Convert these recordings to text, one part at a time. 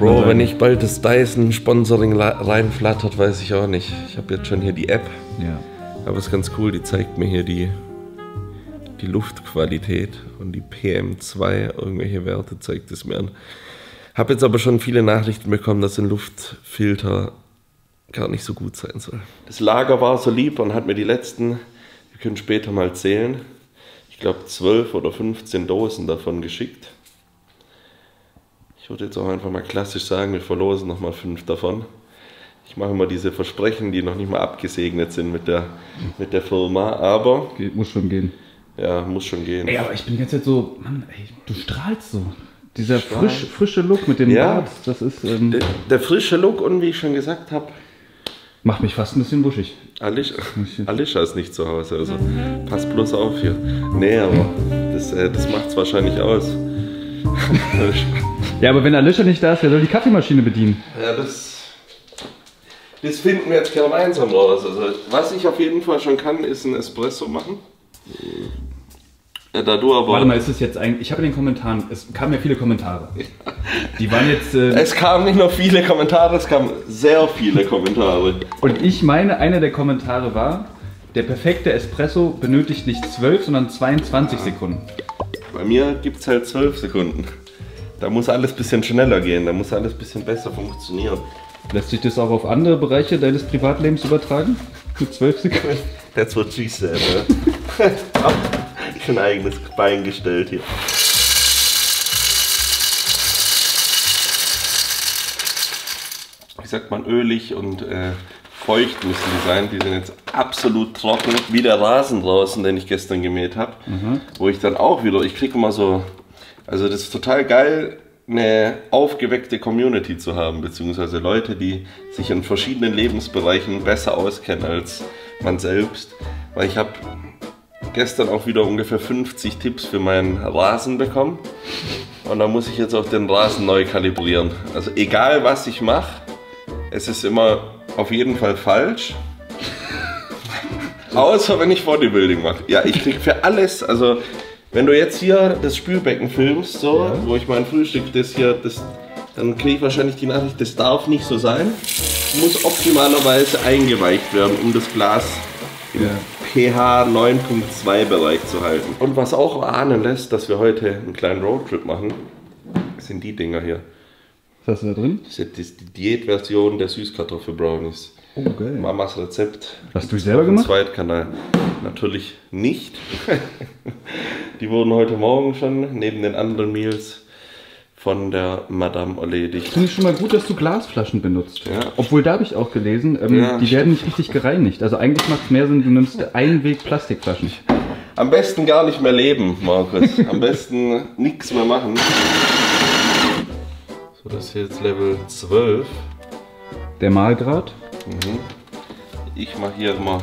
Bro, wenn nicht bald das Dyson-Sponsoring reinflattert, weiß ich auch nicht. Ich habe jetzt schon hier die App. Ja. Aber es ist ganz cool, die zeigt mir hier die Luftqualität und die PM2, irgendwelche Werte zeigt es mir an. Habe jetzt aber schon viele Nachrichten bekommen, dass ein Luftfilter gar nicht so gut sein soll. Das Lager war so lieb und hat mir die letzten, wir können später mal zählen, ich glaube 12 oder 15 Dosen davon geschickt. Ich würde jetzt auch einfach mal klassisch sagen, wir verlosen nochmal 5 davon. Ich mache immer diese Versprechen, die noch nicht mal abgesegnet sind mit der Firma, aber... Muss schon gehen. Ja, muss schon gehen. Ey, aber ich bin jetzt so, Mann, ey, du strahlst so. Dieser frische Look mit dem Bart, das ist... Der frische Look und wie ich schon gesagt habe... Macht mich fast ein bisschen wuschig. Alicia ist nicht zu Hause, also pass bloß auf hier. Nee, aber das macht's wahrscheinlich aus. Ja, aber wenn Alicia nicht da ist, wer soll die Kaffeemaschine bedienen? Ja, das finden wir jetzt gemeinsam raus. Also, was ich auf jeden Fall schon kann, ist ein Espresso machen. Da du aber... Warte mal, ist es jetzt eigentlich... Ich habe in den Kommentaren... Es kamen ja viele Kommentare. Die waren jetzt... Es kamen nicht nur viele Kommentare, es kamen sehr viele Kommentare. Und ich meine, einer der Kommentare war, der perfekte Espresso benötigt nicht 12, sondern 22 Sekunden. Bei mir gibt es halt 12 Sekunden. Da muss alles ein bisschen schneller gehen, da muss alles ein bisschen besser funktionieren. Lässt sich das auch auf andere Bereiche deines Privatlebens übertragen? Mit 12 Sekunden? That's what she said, ne? Ich bin ein eigenes Bein gestellt hier. Wie sagt man, ölig und feucht müssen die sein. Die sind jetzt absolut trocken, wie der Rasen draußen, den ich gestern gemäht habe. Wo ich dann auch wieder, ich kriege immer so, also das ist total geil, eine aufgeweckte Community zu haben, beziehungsweise Leute, die sich in verschiedenen Lebensbereichen besser auskennen als man selbst. Weil ich habe gestern auch wieder ungefähr 50 Tipps für meinen Rasen bekommen. Und da muss ich jetzt auch den Rasen neu kalibrieren. Also egal was ich mache, es ist immer auf jeden Fall falsch. Außer wenn ich Bodybuilding mache. Ja, ich krieg für alles, also wenn du jetzt hier das Spülbecken filmst, so, ja, wo ich mein Frühstück, dann kriege ich wahrscheinlich die Nachricht, das darf nicht so sein. Muss optimalerweise eingeweicht werden, um das Glas im pH 9.2 Bereich zu halten. Und was auch ahnen lässt, dass wir heute einen kleinen Roadtrip machen, sind die Dinger hier. Was hast du da drin? Das ist die Diätversion der Süßkartoffelbrownies. Oh, geil. Mamas Rezept. Hast du selber gemacht? Zweitkanal. Natürlich nicht. Die wurden heute Morgen schon neben den anderen Meals von der Madame erledigt. Finde ich schon mal gut, dass du Glasflaschen benutzt. Ja. Obwohl, da habe ich auch gelesen, Ja, die werden nicht richtig gereinigt. Also eigentlich macht es mehr Sinn, du nimmst Einweg-Plastikflaschen. Am besten gar nicht mehr leben, Markus. Am besten nichts mehr machen. So, das ist jetzt Level 12. Der Mahlgrad. Ich mache hier immer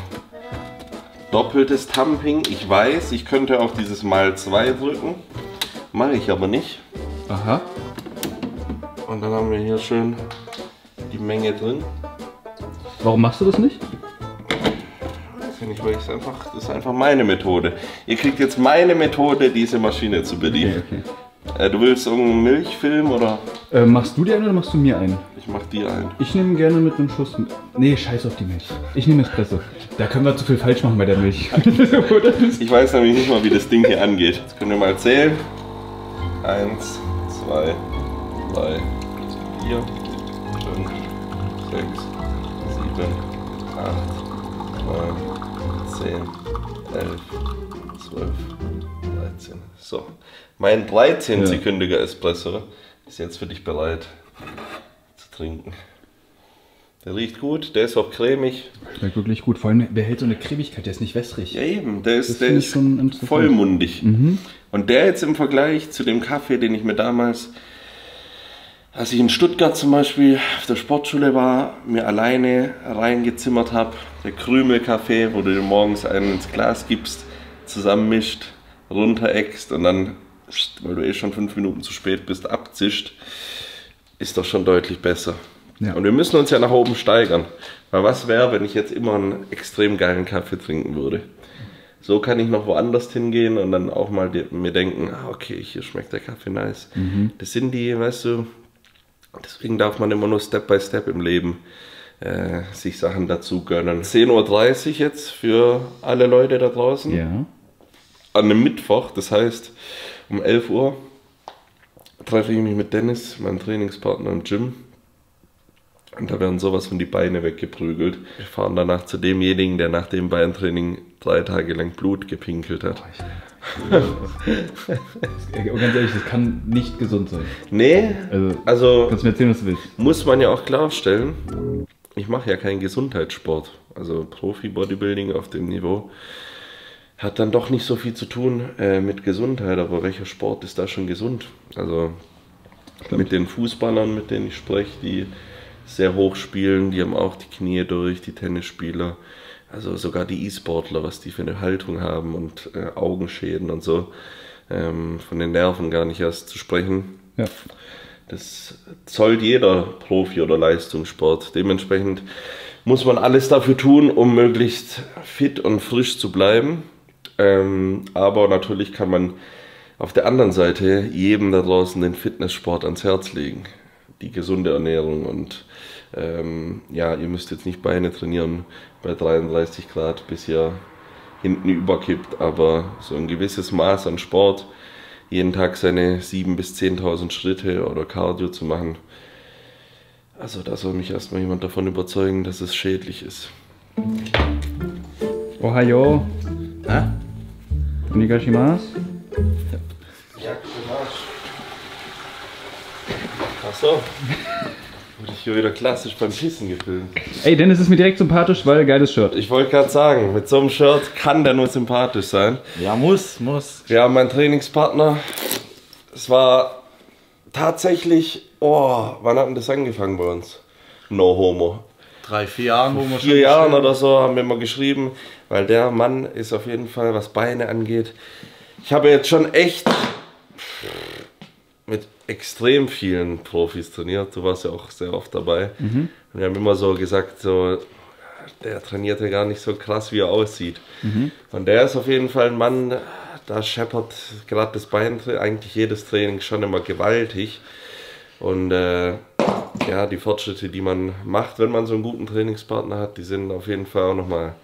doppeltes Tumping. Ich weiß, ich könnte auf dieses mal 2 drücken. Mache ich aber nicht. Aha. Und dann haben wir hier schön die Menge drin. Warum machst du das nicht? Weiß ich nicht, weil ich das ist einfach meine Methode. Ihr kriegt jetzt meine Methode, diese Maschine zu bedienen. Okay. Du willst irgendeinen Milchfilm oder? Machst du dir einen oder machst du mir einen? Ich mach dir einen. Ich nehme gerne mit einem Schuss. Nee, scheiß auf die Milch. Ich nehme Espresso. Da können wir zu viel falsch machen bei der Milch. Ich weiß nämlich nicht mal, wie das Ding hier angeht. Jetzt können wir mal zählen. 1, 2, 3, 4, 5, 6, 7, 8, 9, 10, 11, 12, 13. So, mein 13-sekündiger Espresso ist jetzt für dich bereit zu trinken. Der riecht gut, der ist auch cremig. Schmeckt wirklich gut. Vor allem, wer hält so eine Cremigkeit? Der ist nicht wässrig. Ja eben, der ist vollmundig. Und der jetzt im Vergleich zu dem Kaffee, den ich mir damals, als ich in Stuttgart zum Beispiel auf der Sportschule war, mir alleine reingezimmert habe, der Krümelkaffee, wo du dir morgens einen ins Glas gibst, zusammenmischt, runtereckst und dann, weil du schon 5 Minuten zu spät bist, abzischt, ist doch schon deutlich besser. Ja. Und wir müssen uns ja nach oben steigern. Weil was wäre, wenn ich jetzt immer einen extrem geilen Kaffee trinken würde? So kann ich noch woanders hingehen und dann auch mal mir denken, okay, hier schmeckt der Kaffee nice. Das sind die, weißt du, Deswegen darf man immer nur Step by Step im Leben sich Sachen dazu gönnen. 10:30 Uhr jetzt für alle Leute da draußen. Ja. An einem Mittwoch, das heißt um 11 Uhr treffe ich mich mit Dennis, meinem Trainingspartner im Gym. Und da werden sowas von die Beine weggeprügelt. Wir fahren danach zu demjenigen, der nach dem Beintraining 3 Tage lang Blut gepinkelt hat. Ganz ehrlich, das kann nicht gesund sein. Nee, also kannst du mir erzählen, was du willst. muss man ja auch klarstellen, ich mache ja keinen Gesundheitssport. Also Profi-Bodybuilding auf dem Niveau hat dann doch nicht so viel zu tun mit Gesundheit. Aber welcher Sport ist da schon gesund? Also mit den Fußballern, mit denen ich spreche, die sehr hoch spielen, die haben auch die Knie durch, die Tennisspieler. Also sogar die E-Sportler, was die für eine Haltung haben und Augenschäden und so. Von den Nerven gar nicht erst zu sprechen. Ja. Das zollt jeder Profi- oder Leistungssport. Dementsprechend muss man alles dafür tun, um möglichst fit und frisch zu bleiben. Aber natürlich kann man auf der anderen Seite jedem da draußen den Fitnesssport ans Herz legen. Die gesunde Ernährung und ja, ihr müsst jetzt nicht Beine trainieren bei 33 Grad, bis ihr hinten überkippt, aber so ein gewisses Maß an Sport, jeden Tag seine 7.000 bis 10.000 Schritte oder Cardio zu machen, also da soll mich erstmal jemand davon überzeugen, dass es schädlich ist. Ohayo. Hä? Onegashimasu. Ja, guten Arsch. Achso. Wurde ich hier wieder klassisch beim Pissen gefilmt. Ey, Dennis ist mir direkt sympathisch, weil geiles Shirt. Ich wollte gerade sagen, mit so einem Shirt kann der nur sympathisch sein. Ja, muss. Ja, mein Trainingspartner, es war tatsächlich, wann hat denn das angefangen bei uns? No homo. 3, 4 Jahren, wo wir 4 Jahren oder so haben wir mal geschrieben, weil der Mann ist auf jeden Fall, was Beine angeht. Ich habe jetzt schon echt mit extrem vielen Profis trainiert. Du warst ja auch sehr oft dabei. Und wir haben immer so gesagt, so, der trainiert ja gar nicht so krass, wie er aussieht. Und der ist auf jeden Fall ein Mann, da scheppert gerade das Bein, eigentlich jedes Training schon immer gewaltig. Und ja, die Fortschritte, die man macht, wenn man so einen guten Trainingspartner hat, die sind auf jeden Fall auch nochmal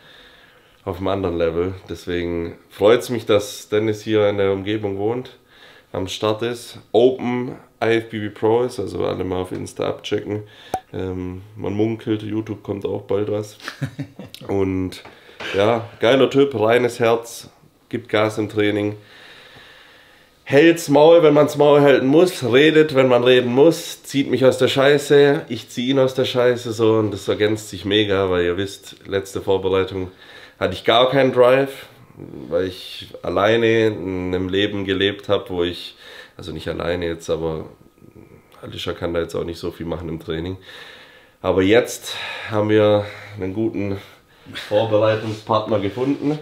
auf einem anderen Level. Deswegen freut es mich, dass Dennis hier in der Umgebung wohnt, am Start ist. Open IFBB Pro ist, also alle mal auf Insta abchecken. Man munkelt, YouTube kommt auch bald was. Und ja, geiler Typ, reines Herz, gibt Gas im Training. Hält's Maul, wenn man's Maul halten muss, redet, wenn man reden muss, zieht mich aus der Scheiße, ich ziehe ihn aus der Scheiße so und das ergänzt sich mega, weil ihr wisst, letzte Vorbereitung hatte ich gar keinen Drive, weil ich alleine in einem Leben gelebt habe, wo ich, also nicht alleine jetzt, aber Alicia kann da jetzt auch nicht so viel machen im Training. Aber jetzt haben wir einen guten Vorbereitungspartner gefunden,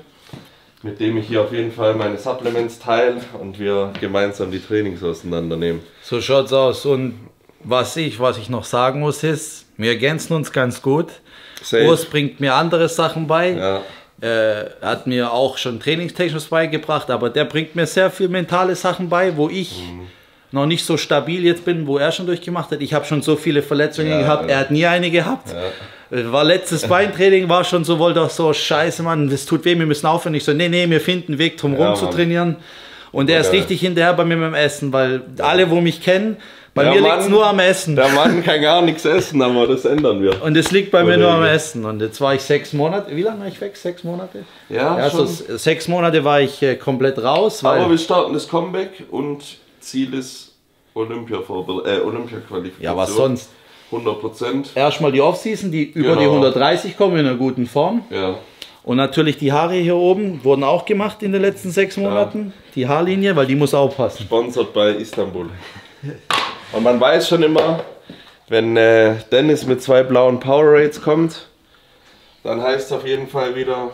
mit dem ich hier auf jeden Fall meine Supplements teile und wir gemeinsam die Trainings auseinandernehmen. So schaut's aus. Und was ich noch sagen muss ist, wir ergänzen uns ganz gut. Urs bringt mir andere Sachen bei. Ja. Hat mir auch schon trainingstechnisch beigebracht, aber der bringt mir sehr viel mentale Sachen bei, wo ich noch nicht so stabil jetzt bin, wo er schon durchgemacht hat. Ich habe schon so viele Verletzungen gehabt, er hat nie eine gehabt. Ja. War letztes Beintraining, war schon so, wollte auch so, scheiße Mann, das tut weh, wir müssen aufhören. Ich so, nee, wir finden einen Weg drum rum zu trainieren. Und er ist richtig hinterher bei mir beim Essen, weil alle, wo mich kennen, bei mir liegt es nur am Essen. Der Mann kann gar nichts essen, aber das ändern wir. Und es liegt bei mir nur am Essen. Und jetzt war ich 6 Monate, wie lange war ich weg? 6 Monate? Ja, schon. So 6 Monate war ich komplett raus. Aber wir starten das Comeback und Ziel ist Olympia-Qualifikation. Ja, was sonst? 100%. Erstmal die Offseason, die über die 130 kommen in einer guten Form. Ja. Und natürlich die Haare hier oben wurden auch gemacht in den letzten 6 Monaten. Die Haarlinie, weil die muss aufpassen. Sponsored bei Istanbul. Und man weiß schon immer, wenn Dennis mit 2 blauen Powerades kommt, dann heißt es auf jeden Fall wieder,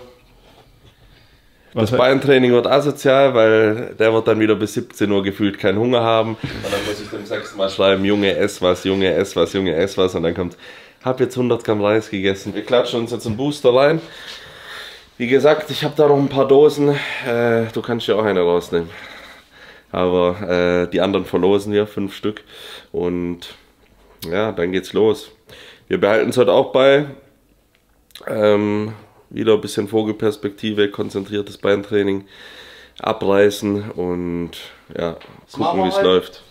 das Beintraining wird asozial, weil der wird dann wieder bis 17 Uhr gefühlt keinen Hunger haben. Und dann muss ich dem 6. Mal schreiben, Junge, ess was, Junge, ess was, Junge, ess was. Und dann kommt, hab jetzt 100 Gramm Reis gegessen. Wir klatschen uns jetzt einen Booster rein. Wie gesagt, ich habe da noch ein paar Dosen. Du kannst ja auch eine rausnehmen. Aber die anderen verlosen wir, 5 Stück. Und ja, dann geht's los. Wir behalten es heute auch bei. Wieder ein bisschen Vogelperspektive, konzentriertes Beintraining, abreißen und ja, gucken, wie es läuft.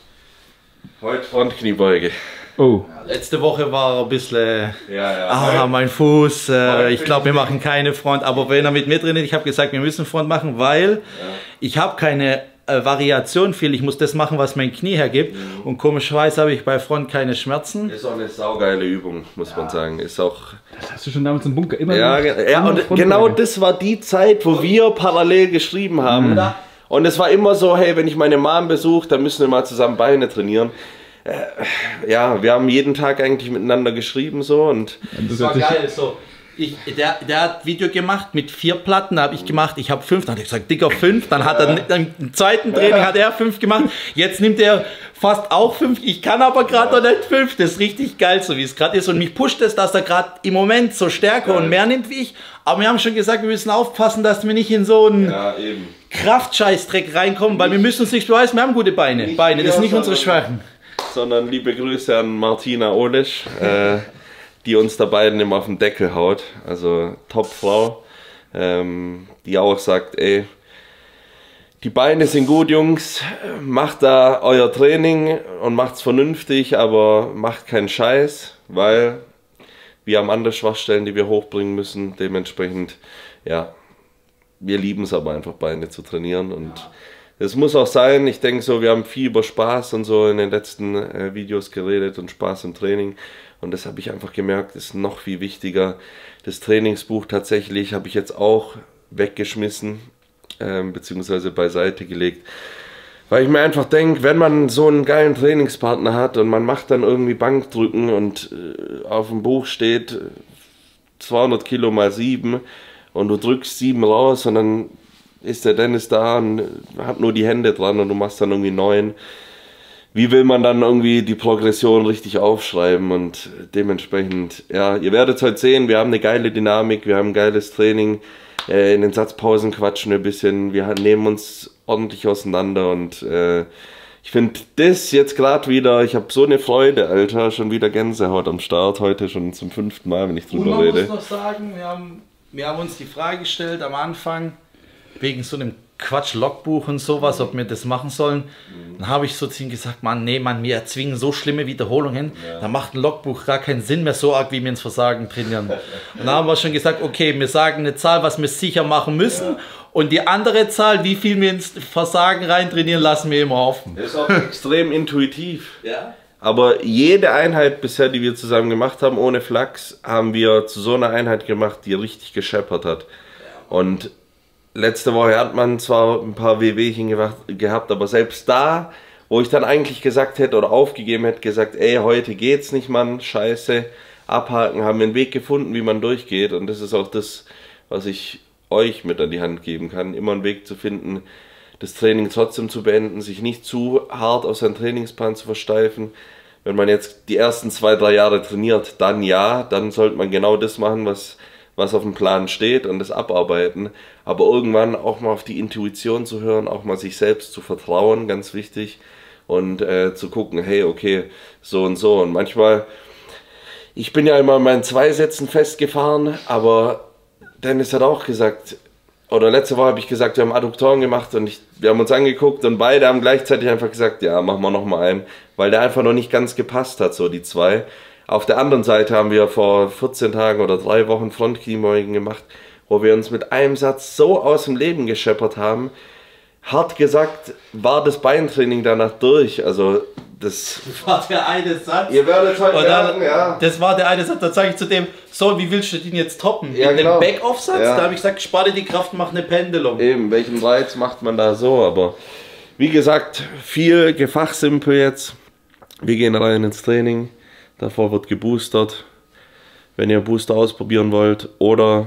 Heute Frontkniebeuge. Oh. Letzte Woche war ein bisschen, ja. Mein Fuß, ich glaube, wir machen keine Front, aber wenn er mit mir trainiert, ich habe gesagt, wir müssen Front machen, weil ich habe keine Variation viel, ich muss das machen, was mein Knie hergibt und komischerweise habe ich bei Front keine Schmerzen. Ist auch eine saugeile Übung, muss man sagen. Ist auch... Das hast du schon damals im Bunker immer und genau das war die Zeit, wo wir parallel geschrieben haben. Und es war immer so, hey, wenn ich meine Mom besuche, dann müssen wir mal zusammen Beine trainieren. Ja, wir haben jeden Tag eigentlich miteinander geschrieben so und das war geil so. Der hat Video gemacht mit 4 Platten, habe ich gemacht, ich habe 5, dann hat er gesagt, dicker 5, dann hat er im zweiten Training hat er 5 gemacht, jetzt nimmt er fast auch 5, ich kann aber gerade noch nicht 5, das ist richtig geil, so wie es gerade ist und mich pusht es, dass er gerade im Moment so stärker und mehr nimmt wie ich, aber wir haben schon gesagt, wir müssen aufpassen, dass wir nicht in so einen Kraftscheißdreck reinkommen, weil wir müssen uns nicht beweisen, wir haben gute Beine, das sind nicht unsere Schwächen. Sondern liebe Grüße an Martina Olisch, die uns da beiden immer auf den Deckel haut. Also Top-Frau, die auch sagt, ey, die Beine sind gut, Jungs, macht da euer Training und macht's vernünftig, aber macht keinen Scheiß, weil wir haben andere Schwachstellen, die wir hochbringen müssen. Dementsprechend, ja, wir lieben es aber einfach, Beine zu trainieren und es muss auch sein, ich denke so, wir haben viel über Spaß und so in den letzten Videos geredet und Spaß im Training. Und das habe ich einfach gemerkt, ist noch viel wichtiger. Das Trainingsbuch tatsächlich habe ich jetzt auch weggeschmissen, beziehungsweise beiseite gelegt. Weil ich mir einfach denke, wenn man so einen geilen Trainingspartner hat und man macht dann irgendwie Bankdrücken und auf dem Buch steht 200 Kilo mal 7 und du drückst 7 raus und dann ist der Dennis da und hat nur die Hände dran und du machst dann irgendwie 9. Wie will man dann irgendwie die Progression richtig aufschreiben und dementsprechend, ja, ihr werdet es heute sehen, wir haben eine geile Dynamik, wir haben ein geiles Training, in den Satzpausen quatschen wir ein bisschen, wir nehmen uns ordentlich auseinander und ich finde das jetzt gerade wieder, ich habe so eine Freude, Alter, schon wieder Gänsehaut am Start, heute schon zum 5. Mal, wenn ich drüber rede. Ich muss noch sagen, wir haben uns die Frage gestellt am Anfang, wegen so einem Quatsch-Logbuch und sowas, ob wir das machen sollen. Dann habe ich so zu ihm gesagt, Mann, nee, Mann, wir erzwingen so schlimme Wiederholungen, da macht ein Logbuch gar keinen Sinn mehr, so arg, wie wir ins Versagen trainieren. Und dann haben wir schon gesagt, okay, wir sagen eine Zahl, was wir sicher machen müssen und die andere Zahl, wie viel wir ins Versagen rein trainieren, lassen wir immer offen. Das ist auch extrem intuitiv. Ja. Aber jede Einheit bisher, die wir zusammen gemacht haben, ohne Flachs, haben wir zu so einer Einheit gemacht, die richtig gescheppert hat. Und letzte Woche hat man zwar ein paar Wehwehchen gehabt, aber selbst da, wo ich dann eigentlich gesagt hätte oder aufgegeben hätte, gesagt, ey, heute geht's nicht, Mann, scheiße, abhaken, haben wir einen Weg gefunden, wie man durchgeht. Und das ist auch das, was ich euch mit an die Hand geben kann, immer einen Weg zu finden, das Training trotzdem zu beenden, sich nicht zu hart auf seinen Trainingsplan zu versteifen. Wenn man jetzt die ersten 2, 3 Jahre trainiert, dann ja, dann sollte man genau das machen, was auf dem Plan steht und das abarbeiten. Aber irgendwann auch mal auf die Intuition zu hören, auch mal sich selbst zu vertrauen, ganz wichtig. Und zu gucken, hey, okay, so und so. Und manchmal, ich bin ja immer in meinen 2 Sätzen festgefahren, aber Dennis hat auch gesagt, oder letzte Woche habe ich gesagt, wir haben Adduktoren gemacht und wir haben uns angeguckt und beide haben gleichzeitig einfach gesagt, ja, machen wir nochmal einen, weil der einfach noch nicht ganz gepasst hat, so die 2. Auf der anderen Seite haben wir vor 14 Tagen oder 3 Wochen Frontkniebeugen gemacht, wo wir uns mit einem Satz so aus dem Leben gescheppert haben. Hart gesagt war das Beintraining danach durch, also das war der eine Satz. Ihr werdet heute merken, ja. Das war der eine Satz, da sage ich zu dem, so, wie willst du den jetzt toppen? Ja, mit genau. einem Back-Off-Satz? Ja. Da habe ich gesagt, spar dir die Kraft, mach eine Pendelung. Eben, welchen Reiz macht man da so, aber wie gesagt, viel Gefachsimpel jetzt. Wir gehen rein ins Training, davor wird geboostert. Wenn ihr Booster ausprobieren wollt oder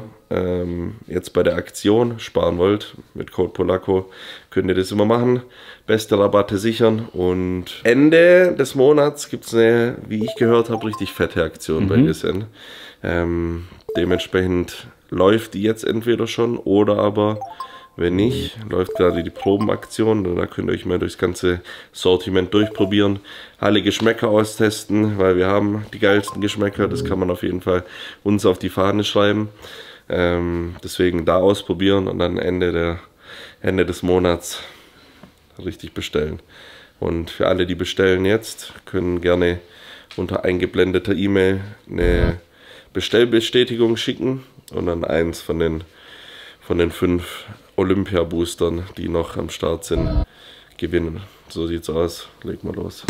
jetzt bei der Aktion sparen wollt, mit Code Polacco, könnt ihr das immer machen. Beste Rabatte sichern und Ende des Monats gibt es eine, wie ich gehört habe, richtig fette Aktion bei GSN. Dementsprechend läuft die jetzt entweder schon oder aber Wenn nicht, läuft gerade die Probenaktion. Da könnt ihr euch mal durchs ganze Sortiment durchprobieren. Alle Geschmäcker austesten, weil wir haben die geilsten Geschmäcker. Das kann man auf jeden Fall uns auf die Fahne schreiben. Deswegen da ausprobieren und dann Ende des Monats richtig bestellen. Und für alle, die bestellen jetzt, können gerne unter eingeblendeter E-Mail eine Bestellbestätigung schicken und dann eins von den 5 Olympia-Boostern, die noch am Start sind, gewinnen. So sieht's aus. Leg mal los.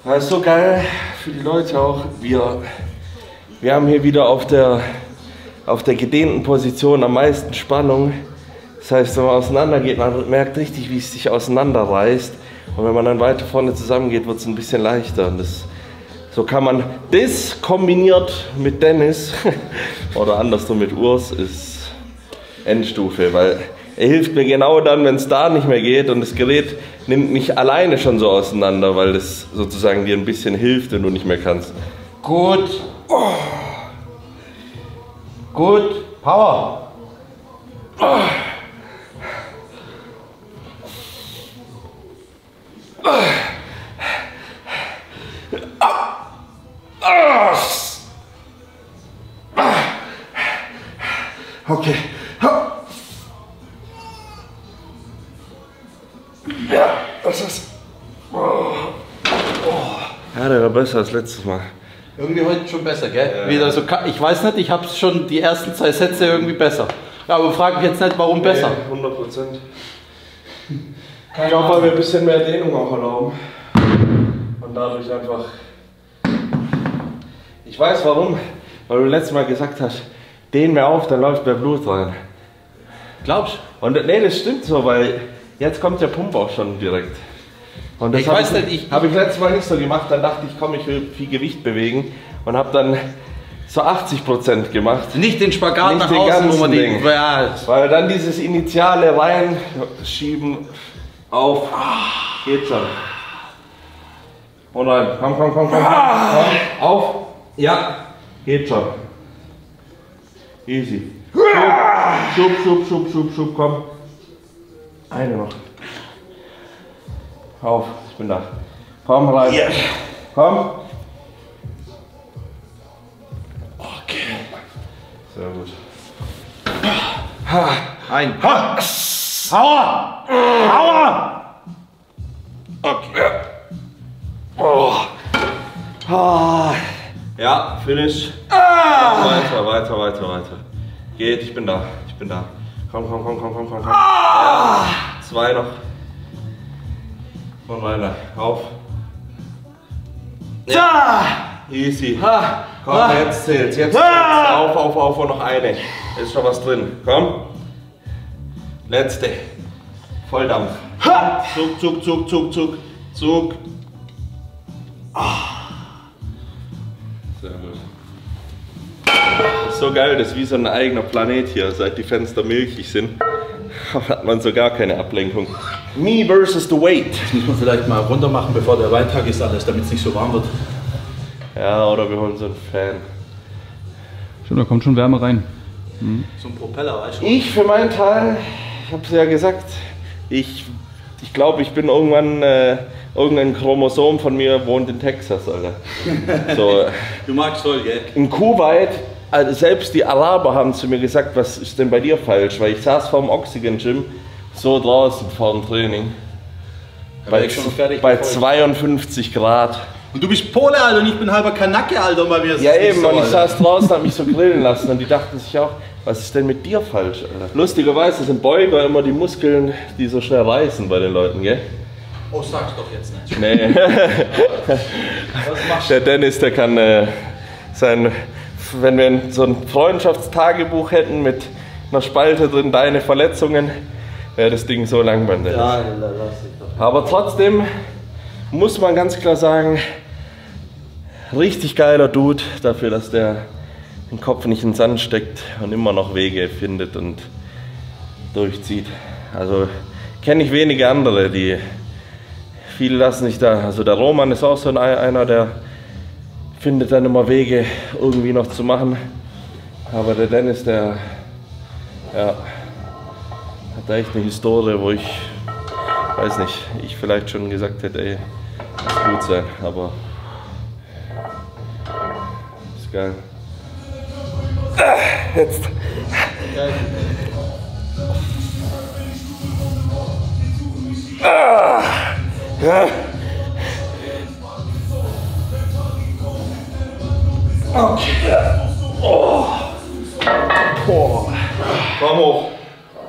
Das ist so geil für die Leute auch. Wir haben hier wieder auf der gedehnten Position am meisten Spannung. Das heißt, wenn man auseinander geht, man merkt richtig, wie es sich auseinanderreißt. Und wenn man dann weiter vorne zusammengeht, wird es ein bisschen leichter. Und so kann man das kombiniert mit Dennis oder andersrum mit Urs ist Endstufe, weil er hilft mir genau dann, wenn es da nicht mehr geht und das Gerät nimmt mich alleine schon so auseinander, weil das sozusagen dir ein bisschen hilft, wenn du nicht mehr kannst. Gut. Oh. Gut. Power. Oh. Okay. Ja, das ist. Ja, der war besser als letztes Mal. Irgendwie heute schon besser, gell? Ja. Wieder so, ich weiß nicht, ich habe schon die ersten 2 Sätze irgendwie besser. Aber frag mich jetzt nicht, warum besser. 100%. Ich glaube, weil wir ein bisschen mehr Dehnung auch erlauben. Und dadurch einfach. Ich weiß warum. Weil du letztes Mal gesagt hast, dehn mehr auf, dann läuft mehr Blut rein. Glaubst du? Und nee, das stimmt so, weil jetzt kommt der Pump auch schon direkt. Und das habe ich letztes Mal nicht so gemacht, dann dachte ich, komm, ich will viel Gewicht bewegen und habe dann so 80% gemacht. Nicht den Spagat nicht nach den außen, wo man Ding. weil dann dieses initiale reinschieben auf, geht schon. Und rein, komm, auf, ja, geht schon. Easy. Schub, komm. Eine noch. Auf, ich bin da. Komm rein. Yeah. Komm. Okay. Sehr gut. ein. Aua! Aua! Okay. Oh. Ja, finish. Weiter. Geht, ich bin da. Komm. Ja, 2 noch. Und weiter. Auf. Ja. Easy. Komm, jetzt zählt's. Auf und noch eine. Ist schon was drin. Komm. Letzte. Volldampf. Zug. Sehr gut. Das ist so geil, das ist wie so ein eigener Planet hier. Seit die Fenster milchig sind, hat man so gar keine Ablenkung. Me versus the weight. Das muss man vielleicht mal runter machen, bevor der Weintag ist, alles, damit es nicht so warm wird. Ja, oder wir holen so einen Fan. Stimmt, da kommt schon Wärme rein. Mhm. So ein Propeller, weißt du? Ich für meinen Teil, ich habe es ja gesagt, ich glaube, ich bin irgendwann, irgendein Chromosom von mir wohnt in Texas, Alter. So, du magst voll, gell? in Kuwait, also selbst die Araber haben zu mir gesagt, was ist denn bei dir falsch? Weil ich saß vorm Oxygen Gym, so draußen vor dem Training, bei 52 Grad. Und du bist Pole, Alter, und ich bin halber Kanake, Alter, bei mir ist Ja es nicht eben, so, und ich Alter. saß draußen, hab mich so grillen lassen und die dachten sich auch, was ist denn mit dir falsch, Alter? Lustigerweise sind Beuger immer die Muskeln, die so schnell reißen bei den Leuten, gell? Oh, sag's doch jetzt nicht. Nee. Was machst Der Dennis, der kann wenn wir so ein Freundschaftstagebuch hätten mit einer Spalte drin, deine Verletzungen, wäre das Ding so lang beim Dennis. Ja, lass ich doch. Aber trotzdem muss man ganz klar sagen, richtig geiler Dude dafür, dass der den Kopf nicht in den Sand steckt und immer noch Wege findet und durchzieht. Also kenne ich wenige andere, die viele lassen sich da. Also der Roman ist auch so einer, der findet dann immer Wege irgendwie noch zu machen. Aber der Dennis, der ja, hat da echt eine Historie, wo ich weiß nicht, ich vielleicht schon gesagt hätte, ey, muss gut sein, aber ist geil. Jetzt. Geil. Ja. Okay. Oh. Oh. Komm hoch.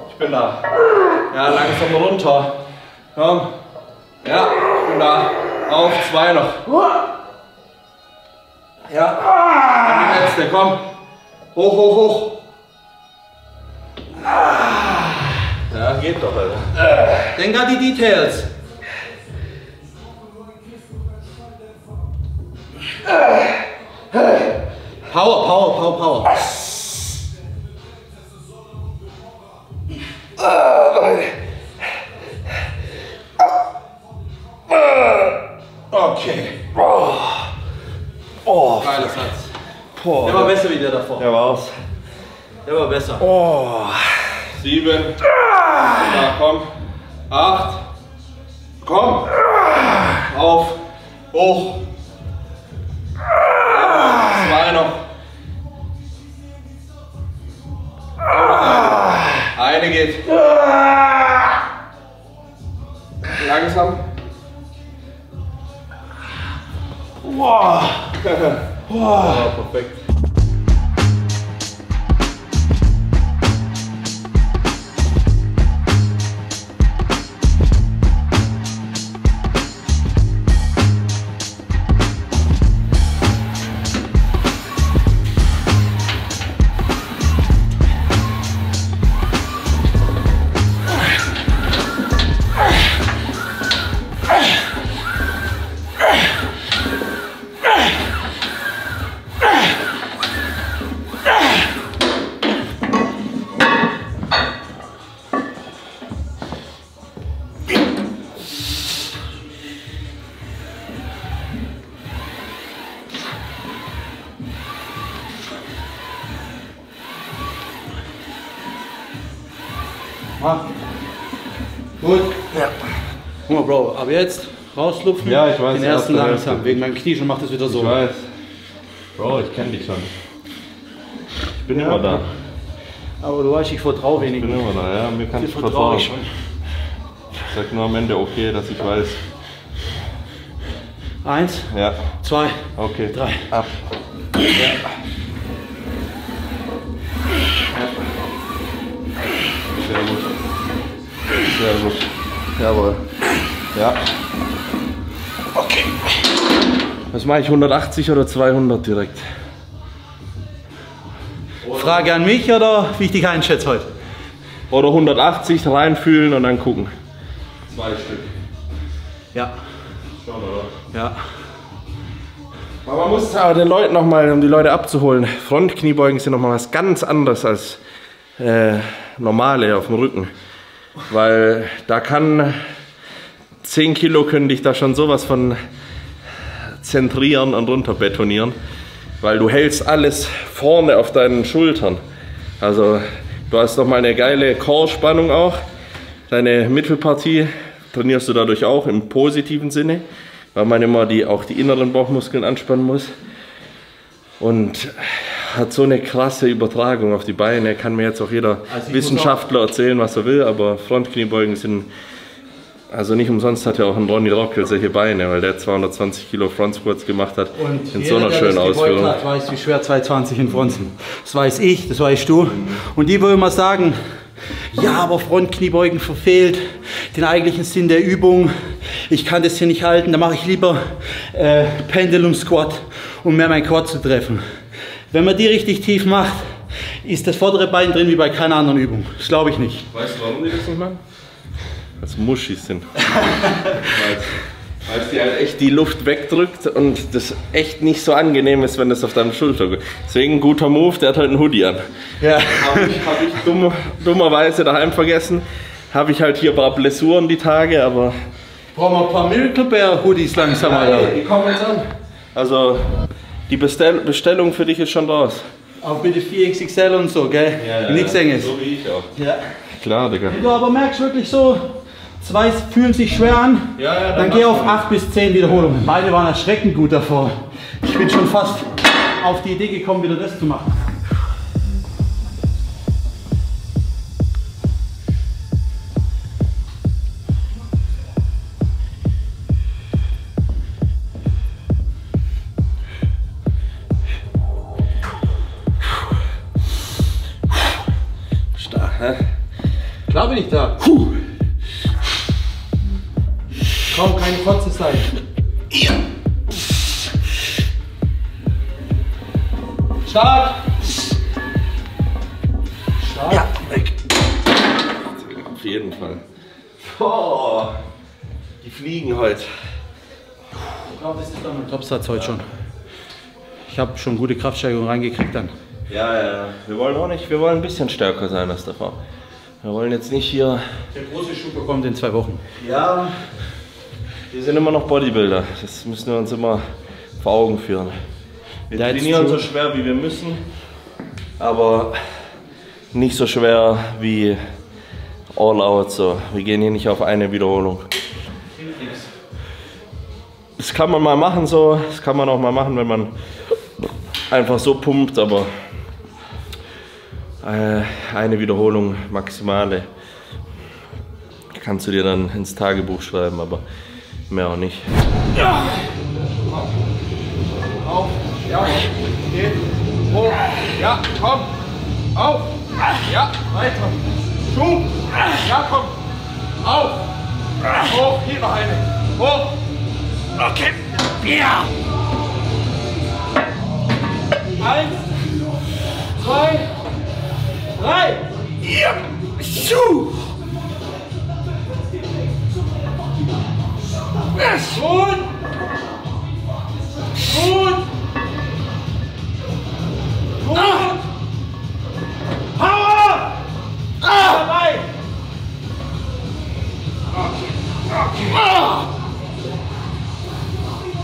Ich bin da. Ja, langsam runter. Komm. Ja, ich bin da. Auf 2 noch. Ja. An die letzte, komm. Hoch, hoch, hoch. Ja, geht doch, Alter. Denk an die Details. Power, Power, Power, Power. Okay. Geiler Satz. Boah. Der war besser wie der davor. Der war's. Der war besser. Oh. 7. Ja, komm. 8. Komm. Auf. Hoch. 2 noch. Eine geht. Langsam. Wow. Wow. Perfekt. Gut. Ja. Guck mal, Bro, aber jetzt rauslupfen. Ja, ich weiß, Den ersten erste langsam. Hälfte. Wegen meinem Knie schon macht es wieder so. Ich weiß. Bro, ich kenne dich schon. Ich bin immer da. Aber du weißt, ich vertraue Ich wenig. bin immer da, ja. Mir Dir kannst du vertraue vertrauen. ich schon. Ich sag nur am Ende okay, dass ich weiß. 1, Ja, 2, okay. 3. Ab. Sehr gut. Sehr gut. Jawohl. Ja. Okay. Was mache ich, 180 oder 200 direkt? Frage an mich oder wie ich dich einschätze heute? Oder 180 reinfühlen und dann gucken. 2 Stück. Ja. Schon, oder? Ja. Aber man muss aber den Leuten nochmal, um die Leute abzuholen, Frontkniebeugen sind nochmal was ganz anderes als normale auf dem Rücken. Weil da kann 10 Kilo können dich da schon sowas von zentrieren und runter betonieren. Weil du hältst alles vorne auf deinen Schultern. Also du hast nochmal eine geile Core-Spannung auch. Deine Mittelpartie trainierst du dadurch auch im positiven Sinne, weil man immer auch die inneren Bauchmuskeln anspannen muss. Und hat so eine krasse Übertragung auf die Beine. Kann mir jetzt auch jeder Wissenschaftler erzählen, was er will, aber Frontkniebeugen sind, also nicht umsonst hat ja auch ein Ronny Rockel solche Beine, weil der 220 Kilo Front Squats gemacht hat in so einer schönen Ausführung. Hat, weiß, wie schwer 220 in Front sind. Das weiß ich, das weißt du. Und die wollen immer sagen, ja, aber Frontkniebeugen verfehlt den eigentlichen Sinn der Übung. Ich kann das hier nicht halten, da mache ich lieber Pendulum Squat, um mehr mein Quad zu treffen. Wenn man die richtig tief macht, ist das vordere Bein drin wie bei keiner anderen Übung. Das glaube ich nicht. Weißt du, warum die das nicht machen? Weil es Muschis sind. Weil es dir halt echt die Luft wegdrückt und das echt nicht so angenehm ist, wenn das auf deinem Schulter geht. Deswegen ein guter Move, der hat halt einen Hoodie an. Ja. Hab ich dummerweise daheim vergessen. Habe ich halt hier ein paar Blessuren die Tage, aber... Brauchen wir ein paar Miracle Bear Hoodies langsam mal. Ja, die kommen jetzt an. Also, die Bestellung für dich ist schon raus. Auch bitte 4XXL und so, gell? Ja, Nichts Enges. So wie ich auch. Ja. Klar, Digga. Wenn du aber merkst wirklich so, 2 fühlen sich schwer an, Ja, dann geh auf 8 bis 10 Wiederholungen. Beide waren erschreckend gut davor. Ich bin schon fast auf die Idee gekommen, wieder das zu machen. Stark, hä? Klar bin ich da. Kaum keine Fotze sein. Ja. Stark! Stark. Ja, weg. Auf jeden Fall. Oh, die fliegen heute. Ich glaube, das ist dann mein Topsatz heute schon. Ich habe schon gute Kraftsteigerung reingekriegt dann. Ja. Wir wollen auch nicht, wir wollen ein bisschen stärker sein als davor. Wir wollen jetzt nicht hier... Der große Schuh kommt in 2 Wochen. Ja, wir sind immer noch Bodybuilder. Das müssen wir uns immer vor Augen führen. Wir trainieren so schwer, wie wir müssen, aber nicht so schwer wie All Out. So. Wir gehen hier nicht auf eine Wiederholung. Das kann man mal machen so, das kann man auch mal machen, wenn man einfach so pumpt, aber eine Wiederholung maximale kannst du dir dann ins Tagebuch schreiben, aber mehr auch nicht. Ja. Auf. Ja. Geht. Hoch. Ja. Komm. Auf. Ja. Weiter. Schub. Ja. Komm. Auf. Hoch. Hier noch eine. Hoch. Okay. Ja. 1, 2, 3. Ja. Schub. Gut! Gut! Gut! Power! Dabei!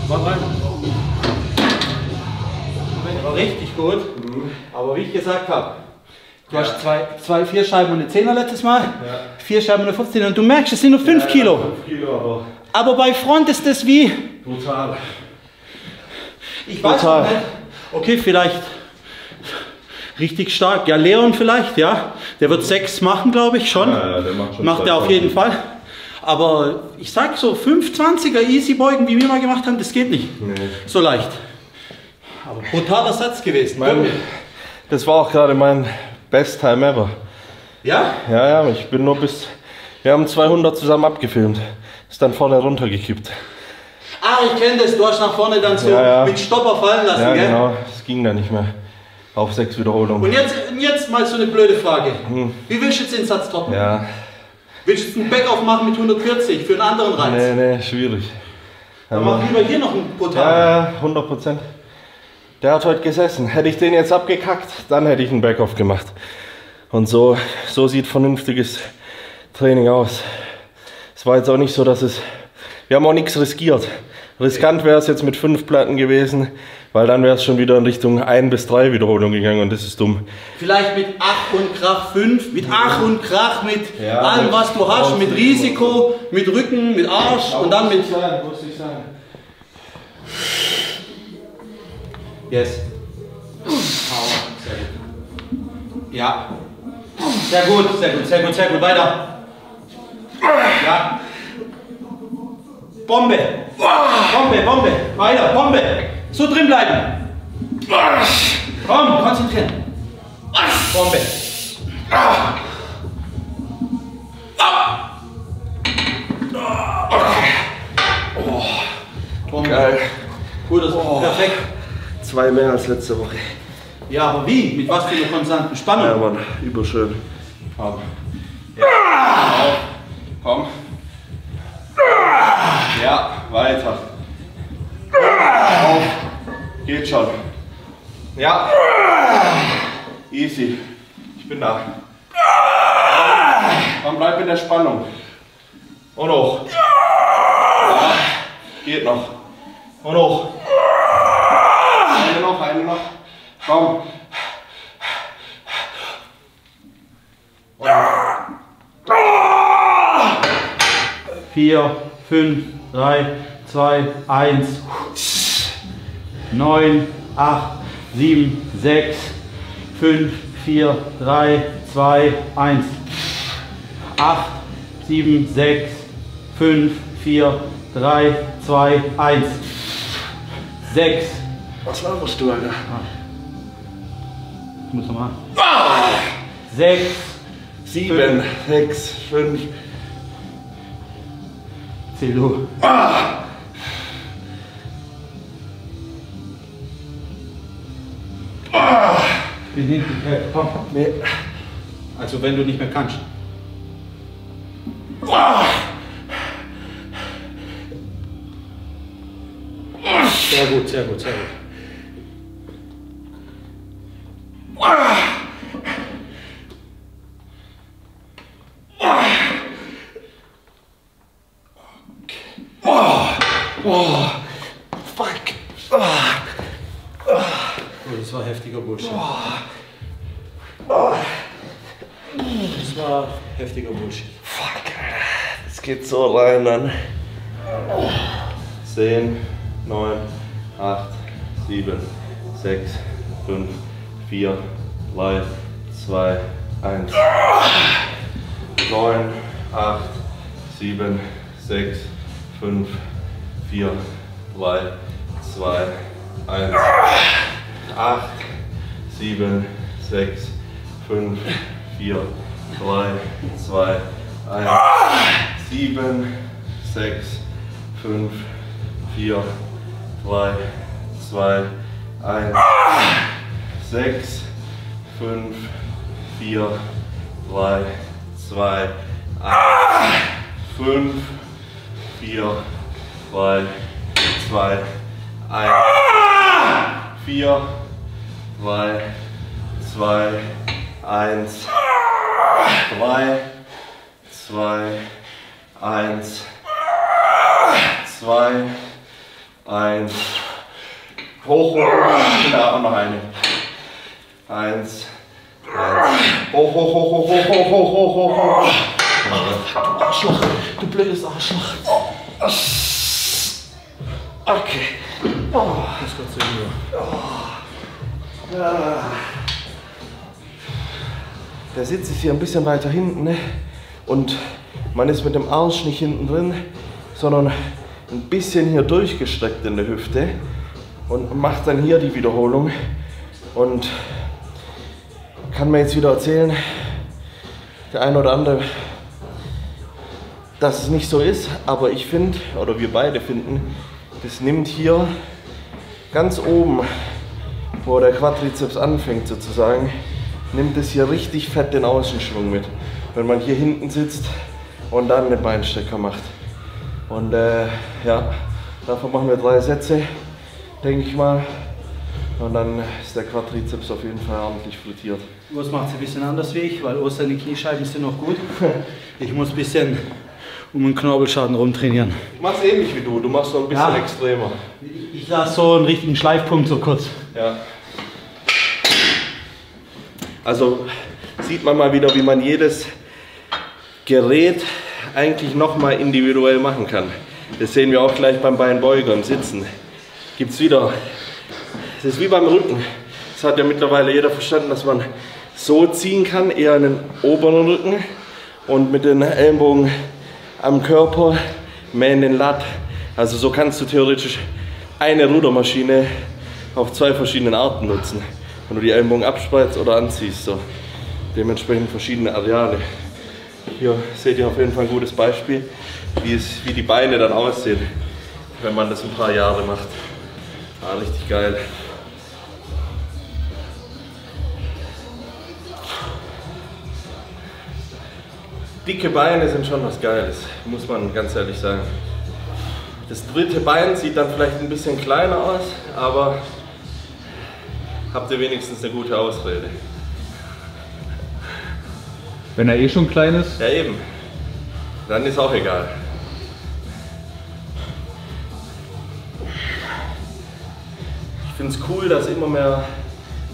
War rein. War richtig gut. Aber wie ich gesagt habe, du hast zwei 4 Scheiben und eine 10er letztes Mal. Ja. 4 Scheiben und eine 15er. Und du merkst, es sind nur 5 Kilo. 5 Kilo, aber bei Front ist das wie... brutal. Ich weiß nicht. Okay, vielleicht richtig stark. Ja, Leon vielleicht, ja. Der wird 6 machen, glaube ich, schon. Ja, der macht er auf jeden Fall. Aber ich sag so, 520er Easy Beugen, wie wir mal gemacht haben, das geht nicht. Nee. So leicht. Aber brutaler Satz gewesen. Das war auch gerade mein Best Time ever. Ja? Ja, ich bin nur bis... Wir haben 200 zusammen abgefilmt. Ist dann vorne runtergekippt. Ah, ich kenne das. Du hast nach vorne dann so mit Stopper fallen lassen, ja, gell? Genau. Es ging dann nicht mehr. Auf 6 Wiederholungen. Und jetzt mal so eine blöde Frage. Wie willst du jetzt den Satz toppen? Ja. Willst du jetzt einen Backoff machen mit 140 für einen anderen Reiz? Nee, schwierig. Dann mach lieber hier noch einen brutal. Ja, 100%. Der hat heute gesessen. Hätte ich den jetzt abgekackt, dann hätte ich einen Backoff gemacht. Und so sieht vernünftiges Training aus. Es war jetzt auch nicht so, dass es... Wir haben auch nichts riskiert. Riskant wäre es jetzt mit 5 Platten gewesen, weil dann wäre es schon wieder in Richtung 1 bis 3 Wiederholungen gegangen und das ist dumm. Vielleicht mit Ach und Krach 5, mit Ach und Krach, mit allem was du hast, mit Risiko, mit Rücken, mit Arsch und dann mit... Muss ich sagen. Yes. Sehr gut. Ja. Sehr gut. Weiter. Ja. Bombe. Weiter, Bombe. So drin bleiben. Komm, konzentrieren. Bombe. Bombe. Geil. Gut, das ist perfekt. 2 mehr als letzte Woche. Ja, aber wie? Mit was für einer konstanten Spannung? Ja, Mann, überschön. Komm. Ja. Komm. Ja, Weiter. Auf. Geht schon. Ja. Easy. Ich bin da. Man bleibt in der Spannung. Und hoch. Ja. Geht noch. Und hoch. Eine noch. Komm. Und 4, 5, 3, 2, 1. 9, 8, 7, 6, 5, 4, 3, 2, 1. 8, 7, 6, 5, 4, 3, 2, 1. 6. Was laberst du, Alter? Ich muss nochmal. 6, 7, 6, 5. Zähl du. Bin hinten, komm. Nee. Also wenn du nicht mehr kannst. Sehr gut, sehr gut, sehr gut. Fuck. Oh, das war heftiger Bullshit. Das war heftiger Bullshit. Fuck. Das geht so rein dann. 10, 9, 8, 7, 6, 5, 4, 3, 2, 1. 9, 8, 7, 6, 5, 4, 3, 2, 1. 8, 7, 6, 5, 4, 3, 2, 1. 7, 6, 5, 4, 3, 2, 1. 6, 5, 4, 3, 2, 1. 5, 4, 3, 2, 1. 4, 3, 2, 1. 3, 2, 1. 2, 1. Hoch, da auch noch eine. 1, 1. Hoch. Du Arschloch, du blödes Arschloch. Okay. Das geht so über. Der Sitz ist hier ein bisschen weiter hinten, ne? Und man ist mit dem Arsch nicht hinten drin, sondern ein bisschen hier durchgestreckt in der Hüfte und macht dann hier die Wiederholung und kann mir jetzt wieder erzählen, der eine oder andere, dass es nicht so ist, aber ich finde, oder wir beide finden, das nimmt hier ganz oben, wo der Quadrizeps anfängt sozusagen, nimmt es hier richtig fett den Außenschwung mit, wenn man hier hinten sitzt und dann den Beinstrecker macht. Und ja, davon machen wir 3 Sätze, denke ich mal. Und dann ist der Quadrizeps auf jeden Fall ordentlich frittiert. Urs macht es ein bisschen anders wie ich, weil Urs seine Kniescheiben sind noch gut. Ich muss ein bisschen um den Knorpelschaden rumtrainieren. Ich mach's ähnlich wie du, du machst noch ein bisschen extremer. Ich lasse so einen richtigen Schleifpunkt so kurz. Ja. Also sieht man mal wieder, wie man jedes Gerät eigentlich nochmal individuell machen kann. Das sehen wir auch gleich beim Beinbeuger im Sitzen. Gibt's wieder. Das ist wie beim Rücken. Das hat ja mittlerweile jeder verstanden, dass man so ziehen kann, eher in den oberen Rücken und mit den Ellenbogen am Körper mehr in den Lat. Also so kannst du theoretisch eine Rudermaschine auf 2 verschiedenen Arten nutzen. Wenn du die Ellenbogen abspreizt oder anziehst. So. Dementsprechend verschiedene Areale. Hier seht ihr auf jeden Fall ein gutes Beispiel, wie die Beine dann aussehen, wenn man das ein paar Jahre macht. Ah, richtig geil. Dicke Beine sind schon was Geiles, muss man ganz ehrlich sagen. Das dritte Bein sieht dann vielleicht ein bisschen kleiner aus, aber habt ihr wenigstens eine gute Ausrede. Wenn er eh schon klein ist. Ja eben, dann ist auch egal. Ich finde es cool, dass immer mehr,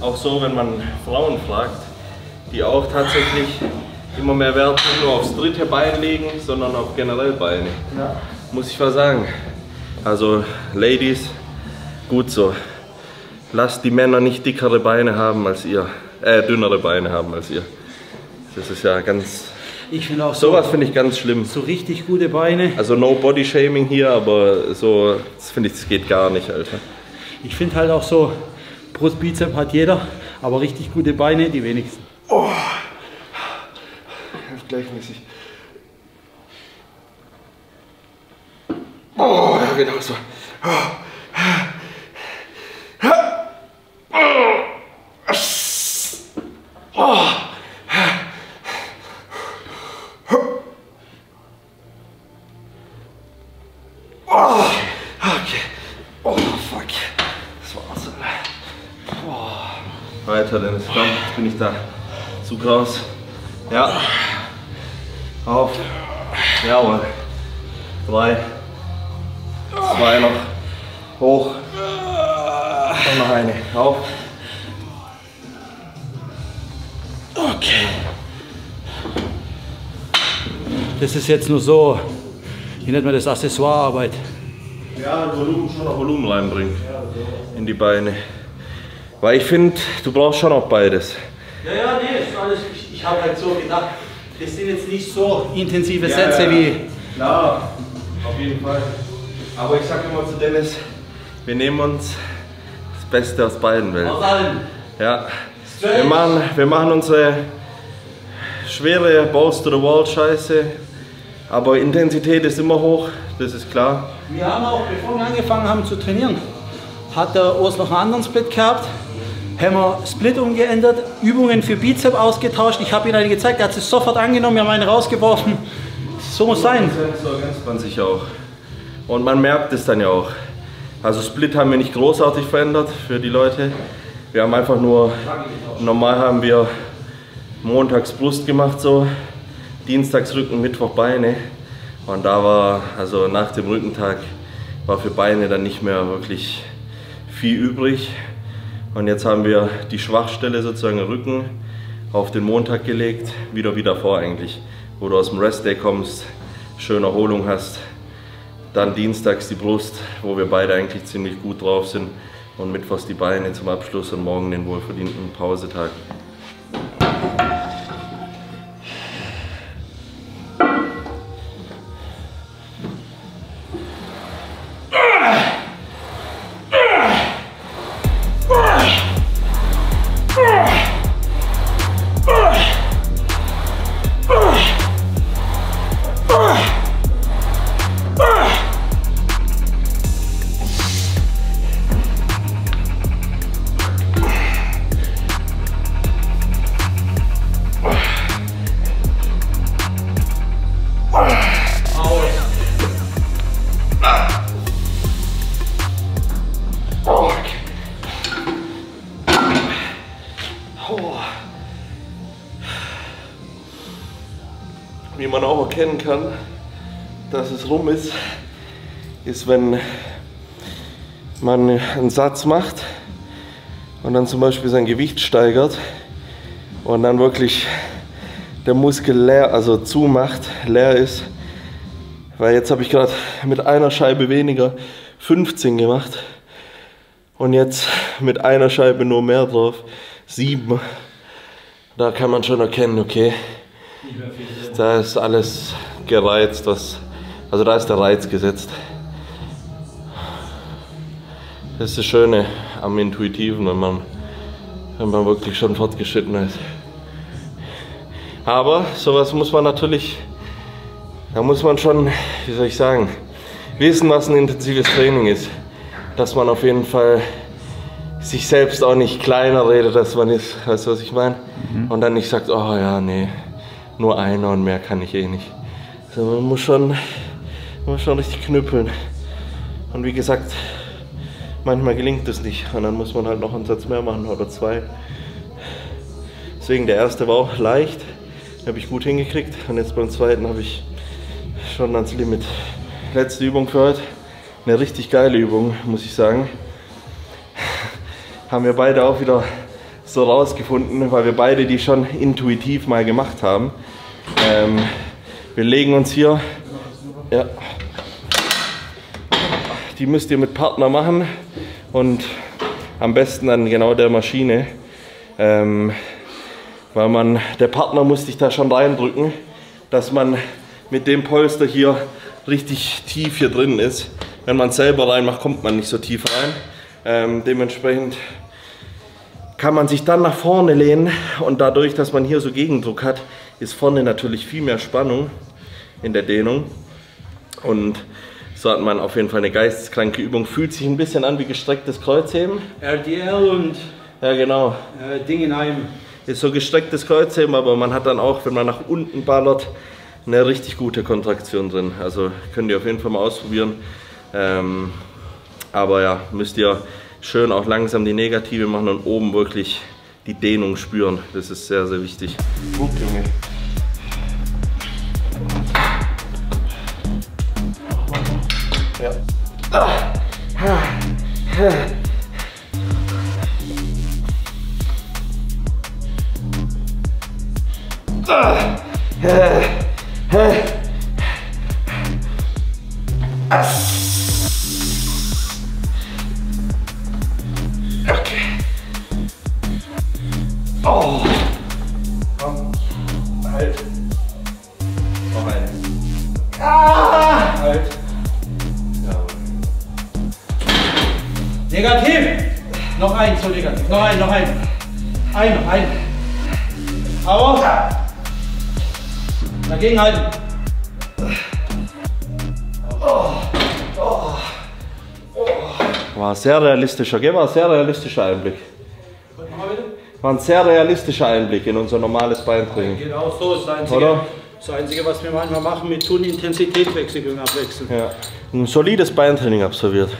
auch so wenn man Frauen fragt, die auch tatsächlich immer mehr Wert nicht nur aufs dritte Bein legen, sondern auf generell Beine. Ja. Muss ich mal sagen. Also Ladies, gut so. Lasst die Männer nicht dickere Beine haben als ihr, dünnere Beine haben als ihr. Das ist ja ganz... Ich finde auch sowas finde ich ganz schlimm. So richtig gute Beine. Also no Body Shaming hier, aber so, das finde ich, das geht gar nicht, Alter. Ich finde halt auch so, Brust, Bizep hat jeder, aber richtig gute Beine die wenigsten. Oh. Gleichmäßig. Oh, ja genau so. Okay. Oh, fuck. Das war's. Oh. Weiter, Dennis. Komm, jetzt bin ich da. Zug raus. Ja. Auf. Jawohl. 3. 2 noch. Hoch. Und noch eine. Auf. Okay. Das ist jetzt nur so, wie nennt man das, Accessoirearbeit. Ja, Volumen, schon noch Volumen reinbringen. In die Beine. Weil ich finde, du brauchst schon auch beides. Ja, nee, ist alles. Ich habe halt so gedacht, das sind jetzt nicht so intensive Sätze wie. Klar, auf jeden Fall. Aber ich sage immer zu Dennis, wir nehmen uns das Beste aus beiden Welten. Aus allem. Ja. Wir machen unsere schwere Balls to the Wall Scheiße, aber Intensität ist immer hoch, das ist klar. Wir haben auch, bevor wir angefangen haben zu trainieren, hat der Urs noch einen anderen Split gehabt. Haben wir Split umgeändert, Übungen für Bizep ausgetauscht. Ich habe ihm eine gezeigt, er hat es sofort angenommen, wir haben einen rausgeworfen. So muss sein. So ergänzt man sich auch. Und man merkt es dann ja auch. Also Split haben wir nicht großartig verändert für die Leute. Wir haben einfach nur, normal haben wir montags Brust gemacht, so, dienstags Rücken, Mittwoch Beine. Und da war, also nach dem Rückentag, war für Beine dann nicht mehr wirklich viel übrig. Und jetzt haben wir die Schwachstelle sozusagen Rücken auf den Montag gelegt, wieder wie davor eigentlich, wo du aus dem Restday kommst, schöne Erholung hast. Dann dienstags die Brust, wo wir beide eigentlich ziemlich gut drauf sind, und mittwochs die Beine zum Abschluss und morgen den wohlverdienten Pausetag. Wie man auch erkennen kann, dass es rum ist, ist, wenn man einen Satz macht und dann zum Beispiel sein Gewicht steigert und dann wirklich der Muskel leer, also zumacht, leer ist. Weil jetzt habe ich gerade mit einer Scheibe weniger 15 gemacht und jetzt mit einer Scheibe nur mehr drauf, 7. Da kann man schon erkennen, okay, da ist alles gereizt, also da ist der Reiz gesetzt. Das ist das Schöne am Intuitiven, wenn man wirklich schon fortgeschritten ist. Aber sowas muss man natürlich, da muss man schon, wie soll ich sagen, wissen, was ein intensives Training ist. Dass man auf jeden Fall sich selbst auch nicht kleiner redet, als man ist, weißt du, was ich meine? Und dann nicht sagt, oh ja, nee, nur einer und mehr kann ich eh nicht. Also man muss schon richtig knüppeln. Und wie gesagt, manchmal gelingt es nicht und dann muss man halt noch einen Satz mehr machen oder 2. Deswegen der erste war auch leicht, habe ich gut hingekriegt und jetzt beim zweiten habe ich schon ans Limit. Letzte Übung für heute, eine richtig geile Übung, muss ich sagen. Haben wir beide auch wieder so rausgefunden, weil wir beide die schon intuitiv mal gemacht haben. Wir legen uns hier, ja, die müsst ihr mit Partner machen und am besten an genau der Maschine, weil der Partner muss dich da schon reindrücken, dass man mit dem Polster hier richtig tief hier drin ist. Wenn man es selber reinmacht, kommt man nicht so tief rein. Dementsprechend kann man sich dann nach vorne lehnen und dadurch, dass man hier so Gegendruck hat, ist vorne natürlich viel mehr Spannung in der Dehnung und so hat man auf jeden Fall eine geisteskranke Übung. Fühlt sich ein bisschen an wie gestrecktes Kreuzheben. RDL und ja, genau. Ding in einem. Ist so gestrecktes Kreuzheben, aber man hat dann auch, wenn man nach unten ballert, eine richtig gute Kontraktion drin. Also könnt ihr auf jeden Fall mal ausprobieren. Aber ja, müsst ihr schön auch langsam die Negative machen und oben wirklich die Dehnung spüren. Das ist sehr, sehr wichtig. Gut, Junge. Ja. Okay. Oh. Komm. Halt. Noch eine. Ah. Halt. Ja. Negativ! Noch ein, so negativ. Noch ein. Noch ein. Aber. Dagegen halten. War sehr realistischer, gell? War ein sehr realistischer Einblick. War ein sehr realistischer Einblick in unser normales Beintraining. Genau so ist das Einzige, was wir manchmal machen, wir tun Intensitätswechselung abwechseln. Ja, ein solides Beintraining absolviert.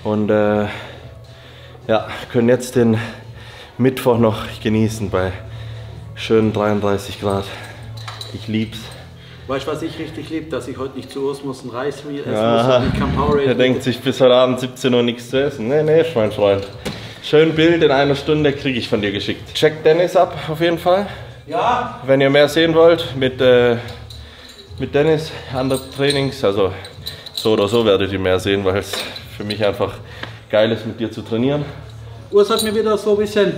Und ja, können jetzt den Mittwoch noch genießen bei schönen 33 Grad. Ich lieb's. Weißt du, was ich richtig liebe? Dass ich heute nicht zu Urs muss, ein Reis essen ja, muss und ich kann Powerade. Der denkt sich bis heute Abend 17 Uhr nichts zu essen. Nee, mein Freund. Schön Bild in einer Stunde kriege ich von dir geschickt. Checkt Dennis ab, auf jeden Fall. Ja. Wenn ihr mehr sehen wollt mit Dennis, andere Trainings, also so oder so werdet ihr mehr sehen, weil es für mich einfach geil ist, mit dir zu trainieren. Urs hat mir wieder so ein bisschen,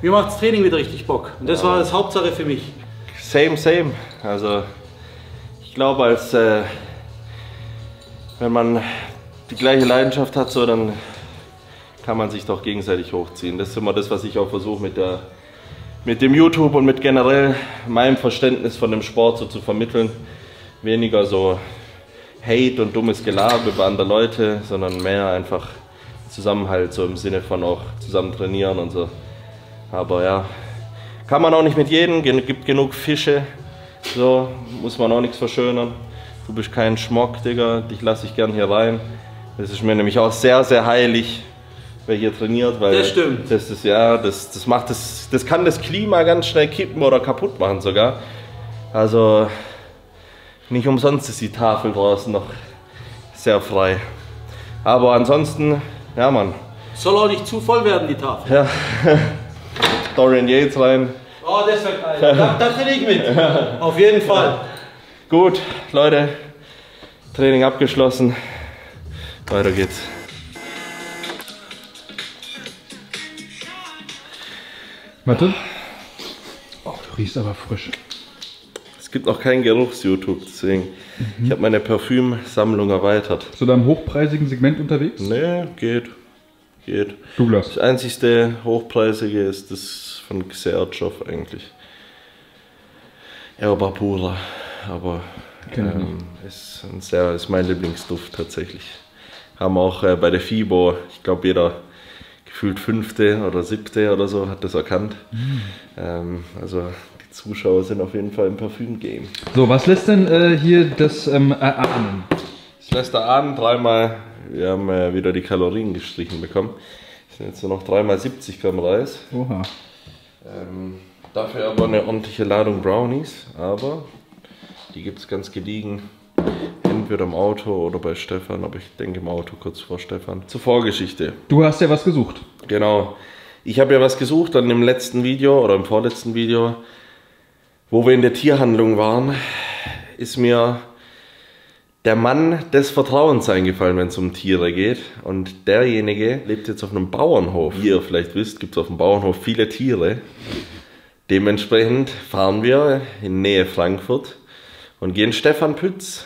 mir macht das Training wieder richtig Bock. Und das war das Hauptsache für mich. Same. Also ich glaube, wenn man die gleiche Leidenschaft hat, so, dann kann man sich doch gegenseitig hochziehen. Das ist immer das, was ich auch versuche mit dem YouTube und mit generell meinem Verständnis von dem Sport so zu vermitteln. Weniger so Hate und dummes Gelaber über andere Leute, sondern mehr einfach Zusammenhalt, so im Sinne von auch zusammen trainieren und so. Aber ja, kann man auch nicht mit jedem, gibt genug Fische, so muss man auch nichts verschönern. Du bist kein Schmock, Digga, dich lasse ich gern hier rein. Das ist mir nämlich auch sehr, sehr heilig, wer hier trainiert, weil das stimmt. Das ist, ja, das kann das Klima ganz schnell kippen oder kaputt machen sogar. Also nicht umsonst ist die Tafel draußen noch sehr frei. Aber ansonsten, ja Mann. Soll auch nicht zu voll werden, die Tafel. Ja. Dorian Yates rein. Oh, das wird geil. Da trainiere ich mit. Auf jeden Fall. Gut, Leute. Training abgeschlossen. Weiter geht's. Warte. Oh, du riechst aber frisch. Es gibt noch keinen Geruchs-YouTube, deswegen. Ich habe meine Parfümsammlung erweitert. Bist du da im hochpreisigen Segment unterwegs? Nee, geht. Douglas. Das einzigste hochpreisige ist das von Xerjoff eigentlich. Erbapura, aber ist mein Lieblingsduft tatsächlich. Haben auch bei der FIBO, ich glaube jeder gefühlt 5. oder 7. oder so hat das erkannt. Also die Zuschauer sind auf jeden Fall im Parfüm-Game. So, was lässt denn hier das erahnen? Silvester Abend dreimal, wir haben wieder die Kalorien gestrichen bekommen. Es sind jetzt nur noch 3 mal 70 Gramm Reis. Oha. Dafür aber eine ordentliche Ladung Brownies, aber die gibt es ganz gediegen. Entweder im Auto oder bei Stefan, aber ich denke im Auto kurz vor Stefan. Zur Vorgeschichte. Du hast ja was gesucht. Genau. Ich habe ja was gesucht dann im letzten Video oder im vorletzten Video, wo wir in der Tierhandlung waren, ist mir der Mann des Vertrauens eingefallen, wenn es um Tiere geht. Und derjenige lebt jetzt auf einem Bauernhof. Wie ihr vielleicht wisst, gibt es auf dem Bauernhof viele Tiere. Dementsprechend fahren wir in Nähe Frankfurt und gehen Stefan Pütz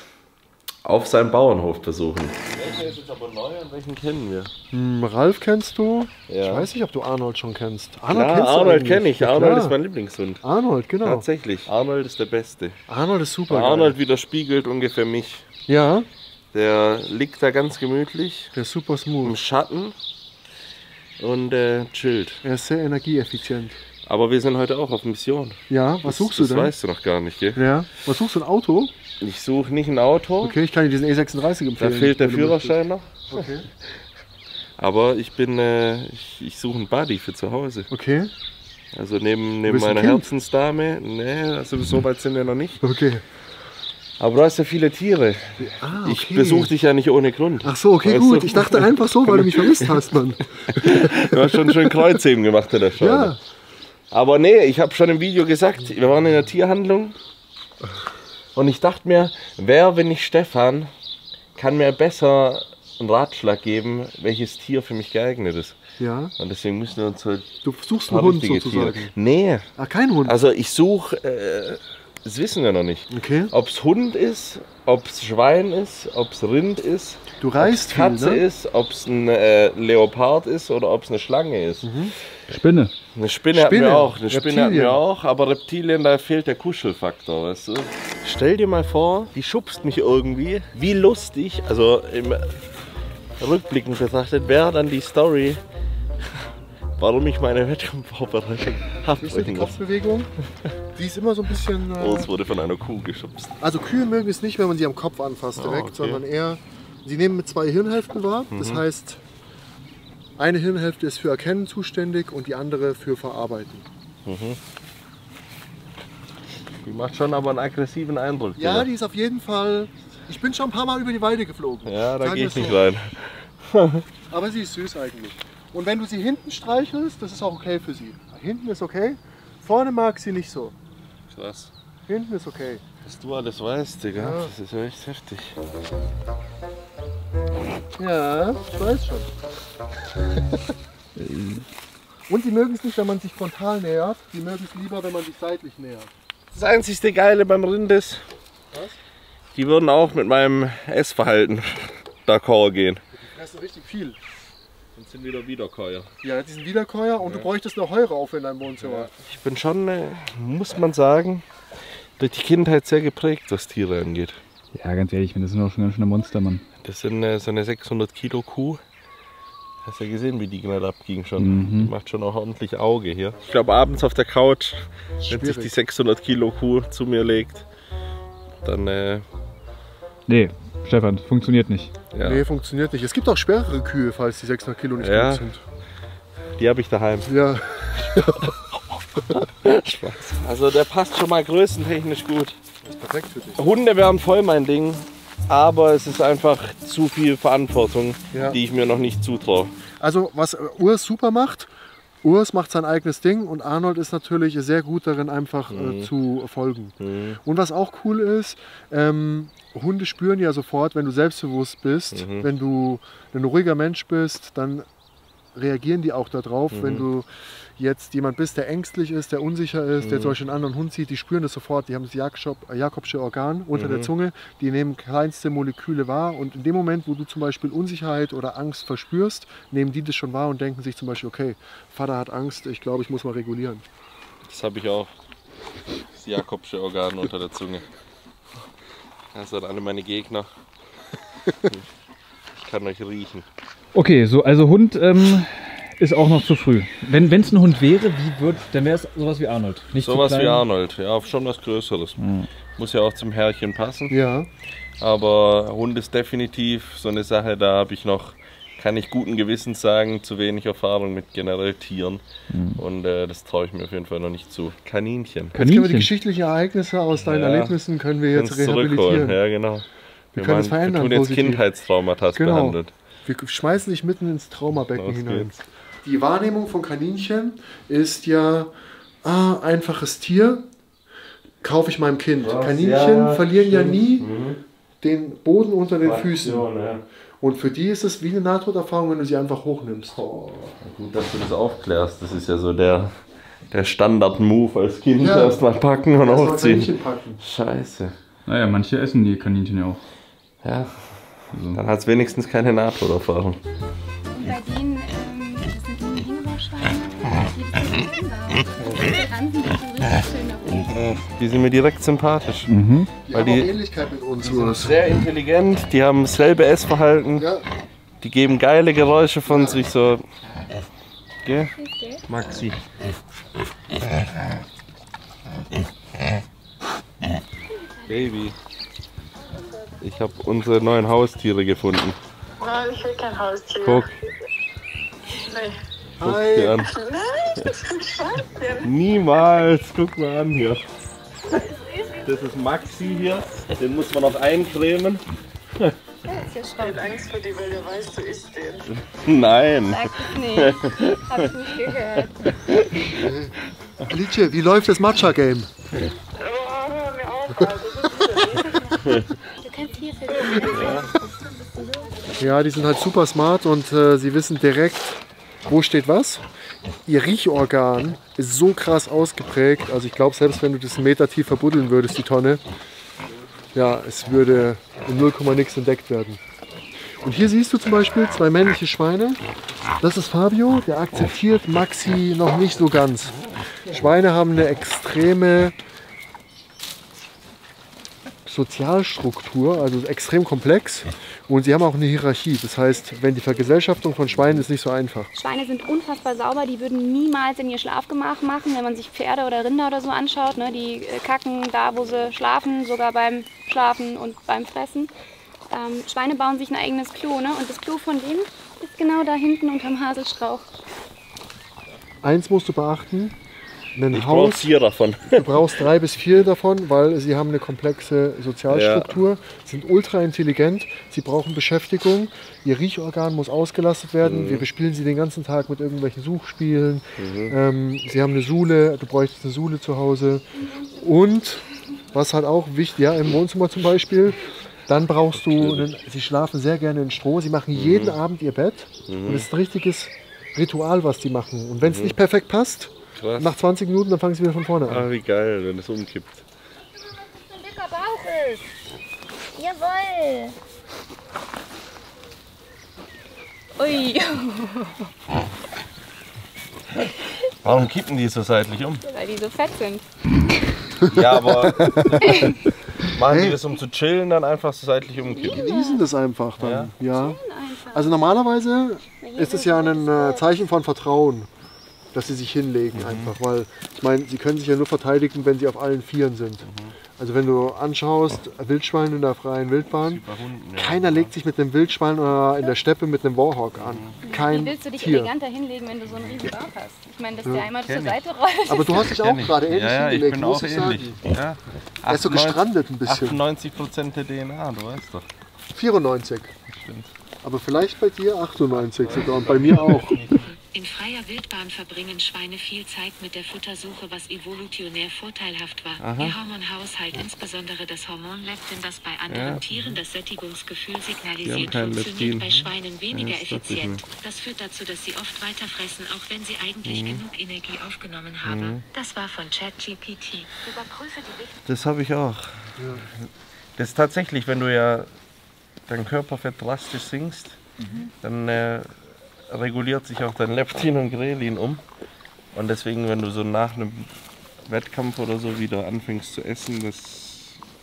auf seinem Bauernhof besuchen. Welcher ist jetzt aber neu und welchen kennen wir? Ralf kennst du? Ja. Ich weiß nicht, ob du Arnold schon kennst. Arnold kenne ich. Ja, Arnold klar. ist mein Lieblingshund. Arnold, genau. Tatsächlich. Arnold ist der Beste. Arnold ist super. Arnold widerspiegelt ungefähr mich. Ja, Der liegt da ganz gemütlich der ist super im smooth. Schatten und chillt. Er ist sehr energieeffizient. Aber wir sind heute auch auf Mission. Ja, was suchst du Das denn? weißt du noch gar nicht, gell? Ja, was suchst du, ein Auto? Ich suche nicht ein Auto. Okay, ich kann dir diesen E36 Da empfehlen. fehlt der wenn du Führerschein noch. möchtest. Okay. Aber ich bin, ich suche einen Buddy für zu Hause. Okay, Also neben bist ein meiner Kind? Herzensdame. Nee, also so weit sind wir noch nicht. okay. Aber du hast ja viele Tiere. Ah, Ich besuche dich ja nicht ohne Grund. Ach so, okay, Weißt gut. du? Ich dachte einfach so, weil du mich vermisst hast, Mann. Du hast schon schön Kreuzheben gemacht in der Schau. Ja, Aber nee, ich habe schon im Video gesagt, wir waren in der Tierhandlung. Und ich dachte mir, wer, wenn nicht Stefan, kann mir besser einen Ratschlag geben, welches Tier für mich geeignet ist. ja. Und deswegen müssen wir uns halt Du suchst ein einen paar Hund richtige sozusagen. Tiere. Nee, Ah, kein Hund. also ich suche, das wissen wir noch nicht. Okay. Ob es Hund ist, ob es Schwein ist, ob es Rind ist, Du ob reist es viel, Katze ne? ist, ob es ein Leopard ist oder ob es eine Schlange ist. Spinne. Eine Spinne hatten Spinne, wir auch, eine Spinne hatten Reptilien. wir auch, aber Reptilien, da fehlt der Kuschelfaktor, weißt du? Stell dir mal vor, die schubst mich irgendwie, wie lustig, also im Rückblickend betrachtet, wäre dann die Story, warum ich meine Wettkampfvorbereitung Siehst du die abbrechen muss. Kopfbewegung? Die ist immer so ein bisschen... Oh, es wurde von einer Kuh geschubst. Also Kühe mögen es nicht, wenn man sie am Kopf anfasst direkt, okay. sondern eher... Sie nehmen mit 2 Hirnhälften wahr. Das heißt, eine Hirnhälfte ist für Erkennen zuständig und die andere für Verarbeiten. Die macht schon aber einen aggressiven Eindruck. Ja, Digga. die ist auf jeden Fall... Ich bin schon ein paar Mal über die Weide geflogen. Ja, da Sagen gehe ich wir nicht so. rein. Aber sie ist süß eigentlich. Und wenn du sie hinten streichelst, das ist auch okay für sie. Hinten ist okay, vorne mag sie nicht so. Krass. Hinten ist okay. Was du alles weißt, Digga, Ja. das ist ja echt heftig. Ja, ich weiß schon. Und sie mögen es nicht, wenn man sich frontal nähert. Sie mögen es lieber, wenn man sich seitlich nähert. Das einzigste Geile beim Rind ist, Was? die würden auch mit meinem Essverhalten d'accord gehen. Die fressen richtig viel. Und sind wieder Wiederkäuer. Ja, die sind Wiederkäuer und du bräuchtest noch Heure auf in deinem Wohnzimmer. Ich bin schon, muss man sagen, durch die Kindheit sehr geprägt, was Tiere angeht. Ja, ganz ehrlich, das sind auch schon ganz schöne Monster, Mann. Das sind so eine 600 Kilo Kuh. Hast ja gesehen, wie die gerade abging schon. Die macht schon auch ordentlich Auge hier. Ich glaube, abends auf der Couch, wenn sich die 600 Kilo Kuh zu mir legt, dann Nee, Stefan, funktioniert nicht. ja, Nee, funktioniert nicht. Es gibt auch schwerere Kühe, falls die 600 Kilo nicht Ja. gut sind. die habe ich daheim. Ja, Spaß. Also der passt schon mal größentechnisch gut. das ist perfekt für dich. Hunde wären voll mein Ding, aber es ist einfach zu viel Verantwortung, Ja. die ich mir noch nicht zutraue. Also was Urs super macht, Urs macht sein eigenes Ding und Arnold ist natürlich sehr gut darin, einfach zu folgen. Und was auch cool ist, Hunde spüren ja sofort, wenn du selbstbewusst bist, wenn du ein ruhiger Mensch bist, dann reagieren die auch darauf. Wenn du jetzt jemand bist, der ängstlich ist, der unsicher ist, der zum Beispiel einen anderen Hund sieht, die spüren das sofort. Die haben das Jakobsche Organ unter der Zunge, die nehmen kleinste Moleküle wahr und in dem Moment, wo du zum Beispiel Unsicherheit oder Angst verspürst, nehmen die das schon wahr und denken sich zum Beispiel, okay, Vater hat Angst, ich glaube, ich muss mal regulieren. Das habe ich auch. Das Jakobsche Organ unter der Zunge. Das sind alle meine Gegner. Ich kann euch riechen. Okay, so, also Hund ist auch noch zu früh. Wenn es ein Hund wäre, dann wäre es sowas wie Arnold. Nicht Sowas zu wie klein. Arnold, ja, schon was Größeres. Muss ja auch zum Herrchen passen. Ja. Aber Hund ist definitiv so eine Sache, da habe ich noch, kann ich guten Gewissens sagen, zu wenig Erfahrung mit generell Tieren. Und das traue ich mir auf jeden Fall noch nicht zu. Kaninchen. Jetzt können wir die geschichtlichen Ereignisse aus deinen Erlebnissen können wir jetzt rehabilitieren. Ja, genau. Wir können es verändern. Wir tun jetzt positiv. Kindheitstraumata behandelt. Wir schmeißen dich mitten ins Traumabecken Los hinein. geht's. Die Wahrnehmung von Kaninchen ist ja einfaches Tier, kaufe ich meinem Kind. Kaninchen verlieren ja nie den Boden unter den Füßen. Ja. Und für die ist es wie eine Nahtoderfahrung, wenn du sie einfach hochnimmst. Gut, dass du das aufklärst. Das ist ja so der Standard-Move als Kind. Ja. Erstmal packen und Erstmal aufziehen. Kaninchen packen. Scheiße. Naja, manche essen die Kaninchen ja auch. Ja, dann hat es wenigstens keine Nahtoderfahrung. Und bei denen, das sind die Hängebauschweine, die ransen sich so richtig schön nach oben. Die sind mir direkt sympathisch. Die Weil haben die- auch Ähnlichkeit mit uns. Sehr intelligent, die haben dasselbe Essverhalten, Ja. die geben geile Geräusche von sich, so. Gell? Maxi. Baby. Ich habe unsere neuen Haustiere gefunden. Nein, ich will kein Haustier. Guck, Nee. guck dir an. Nein, das ist ein Schweinchen. Niemals, guck mal an hier. Das ist Maxi hier, den muss man noch eincremen. Ich hab Angst vor dir, weil der weiß, du isst den. Nein. Sag es nicht. Hab ich nicht gehört. Alice, wie läuft das Matcha-Game? Oh, hör mir auf, Alter. Du kannst hier für Ja, die sind halt super smart und sie wissen direkt, wo steht was. Ihr Riechorgan ist so krass ausgeprägt. Also ich glaube, selbst wenn du das einen Meter tief verbuddeln würdest, die Tonne, ja, es würde in 0, nix entdeckt werden. Und hier siehst du zum Beispiel 2 männliche Schweine. Das ist Fabio, der akzeptiert Maxi noch nicht so ganz. Schweine haben eine extreme Sozialstruktur, also extrem komplex, und sie haben auch eine Hierarchie. Das heißt, wenn die Vergesellschaftung von Schweinen ist nicht so einfach. Schweine sind unfassbar sauber, die würden niemals in ihr Schlafgemach machen, wenn man sich Pferde oder Rinder oder so anschaut. Ne? Die kacken da, wo sie schlafen, sogar beim Schlafen und beim Fressen. Schweine bauen sich ein eigenes Klo, ne? Und das Klo von denen ist genau da hinten unterm Haselstrauch. Eins musst du beachten, ein Ich brauche Haus, 4 davon. du brauchst 3 bis 4 davon, weil sie haben eine komplexe Sozialstruktur, sind ultra intelligent, sie brauchen Beschäftigung, ihr Riechorgan muss ausgelastet werden, wir bespielen sie den ganzen Tag mit irgendwelchen Suchspielen, sie haben eine Sule, du bräuchtest eine Sule zu Hause, und was halt auch wichtig, ja, im Wohnzimmer zum Beispiel, dann brauchst du, sie schlafen sehr gerne in Stroh, sie machen jeden Abend ihr Bett, und es ist ein richtiges Ritual, was die machen, und wenn es nicht perfekt passt, Krass. nach 20 Minuten, dann fangen sie wieder von vorne an. Ah, wie geil, wenn das umkippt. Ein dicker Bauch ist. Jawohl. Ui, Warum kippen die so seitlich um? weil die so fett sind. Ja, aber machen die das, um zu chillen, dann einfach so seitlich umkippen? Genießen das einfach dann. Ja. Einfach. Also normalerweise ist es ja ein Zeichen von Vertrauen, dass sie sich hinlegen einfach, weil ich meine, sie können sich ja nur verteidigen, wenn sie auf allen Vieren sind. Also wenn du anschaust, Wildschwein in der freien Wildbahn, keiner legt sich mit einem Wildschwein oder in der Steppe mit einem Warhawk an. Kein Wie willst du dich Tier. eleganter hinlegen, wenn du so einen riesen Bauch hast? Ich meine, dass der einmal zur Seite rollt. Aber du hast dich auch gerade ähnlich Ja, ich hingelegt, bin muss auch ich ähnlich. sagen. Ja. Er ist so gestrandet ein bisschen. 98% der DNA, du weißt doch. 94. Stimmt. Aber vielleicht bei dir 98 sogar und bei mir auch. In freier Wildbahn verbringen Schweine viel Zeit mit der Futtersuche, was evolutionär vorteilhaft war. Ihr Hormonhaushalt, insbesondere das Hormon Leptin, das bei anderen Tieren das Sättigungsgefühl signalisiert, kein funktioniert Leptin. bei Schweinen weniger Ja, das dachte ich effizient. Das führt dazu, dass sie oft weiter fressen, auch wenn sie eigentlich genug Energie aufgenommen haben. Das war von ChatGPT. Überprüfe die Wichtigkeit. Das habe ich auch. Das ist tatsächlich, wenn du ja dein Körperfett drastisch sinkst, dann reguliert sich auch dein Leptin und Grelin um. Und deswegen, wenn du so nach einem Wettkampf oder so wieder anfängst zu essen,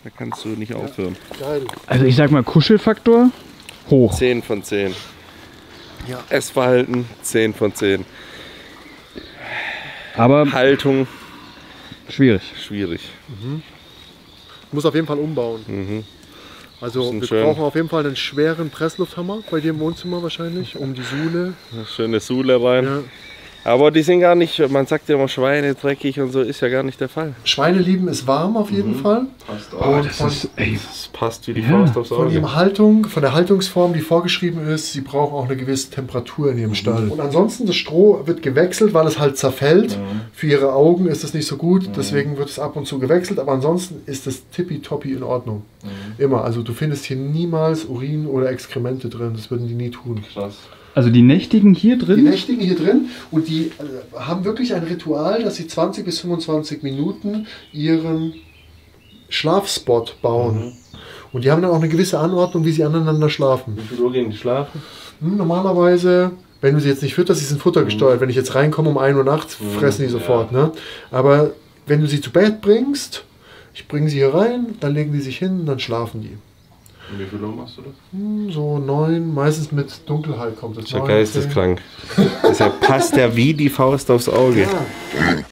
da kannst du nicht aufhören. Geil. Also ich sag mal Kuschelfaktor hoch. 10 von 10. Ja. Essverhalten 10 von 10. Aber Haltung schwierig. schwierig. Muss auf jeden Fall umbauen. Also wir brauchen auf jeden Fall einen schweren Presslufthammer bei dir im Wohnzimmer wahrscheinlich, um die Sohle. Eine schöne Sohle rein. Ja. Aber die sind gar nicht, man sagt ja immer Schweine dreckig und so, ist ja gar nicht der Fall. Schweine lieben es warm auf jeden Fall. Und Das passt wie die Faust aufs von Auge. von der Haltungsform, die vorgeschrieben ist, sie brauchen auch eine gewisse Temperatur in ihrem Stall. Und ansonsten, das Stroh wird gewechselt, weil es halt zerfällt. Für ihre Augen ist das nicht so gut, deswegen wird es ab und zu gewechselt, aber ansonsten ist es tippitoppi in Ordnung. Immer, also du findest hier niemals Urin oder Exkremente drin, das würden die nie tun. Krass. Also die nächtigen hier drin? Die nächtigen hier drin und die haben wirklich ein Ritual, dass sie 20 bis 25 Minuten ihren Schlafspot bauen. Und die haben dann auch eine gewisse Anordnung, wie sie aneinander schlafen. Wie viel Uhr gehen die schlafen? Normalerweise, wenn du sie jetzt nicht fütterst, sie sind futtergesteuert. Wenn ich jetzt reinkomme um 1 Uhr nachts, fressen die sofort. Ne? Aber wenn du sie zu Bett bringst, ich bringe sie hier rein, dann legen die sich hin, dann schlafen die. Und wie viel Uhr machst du das? So 9, meistens mit Dunkelheit kommt es. Das ist ja geisteskrank. Deshalb passt der wie die Faust aufs Auge. Ja.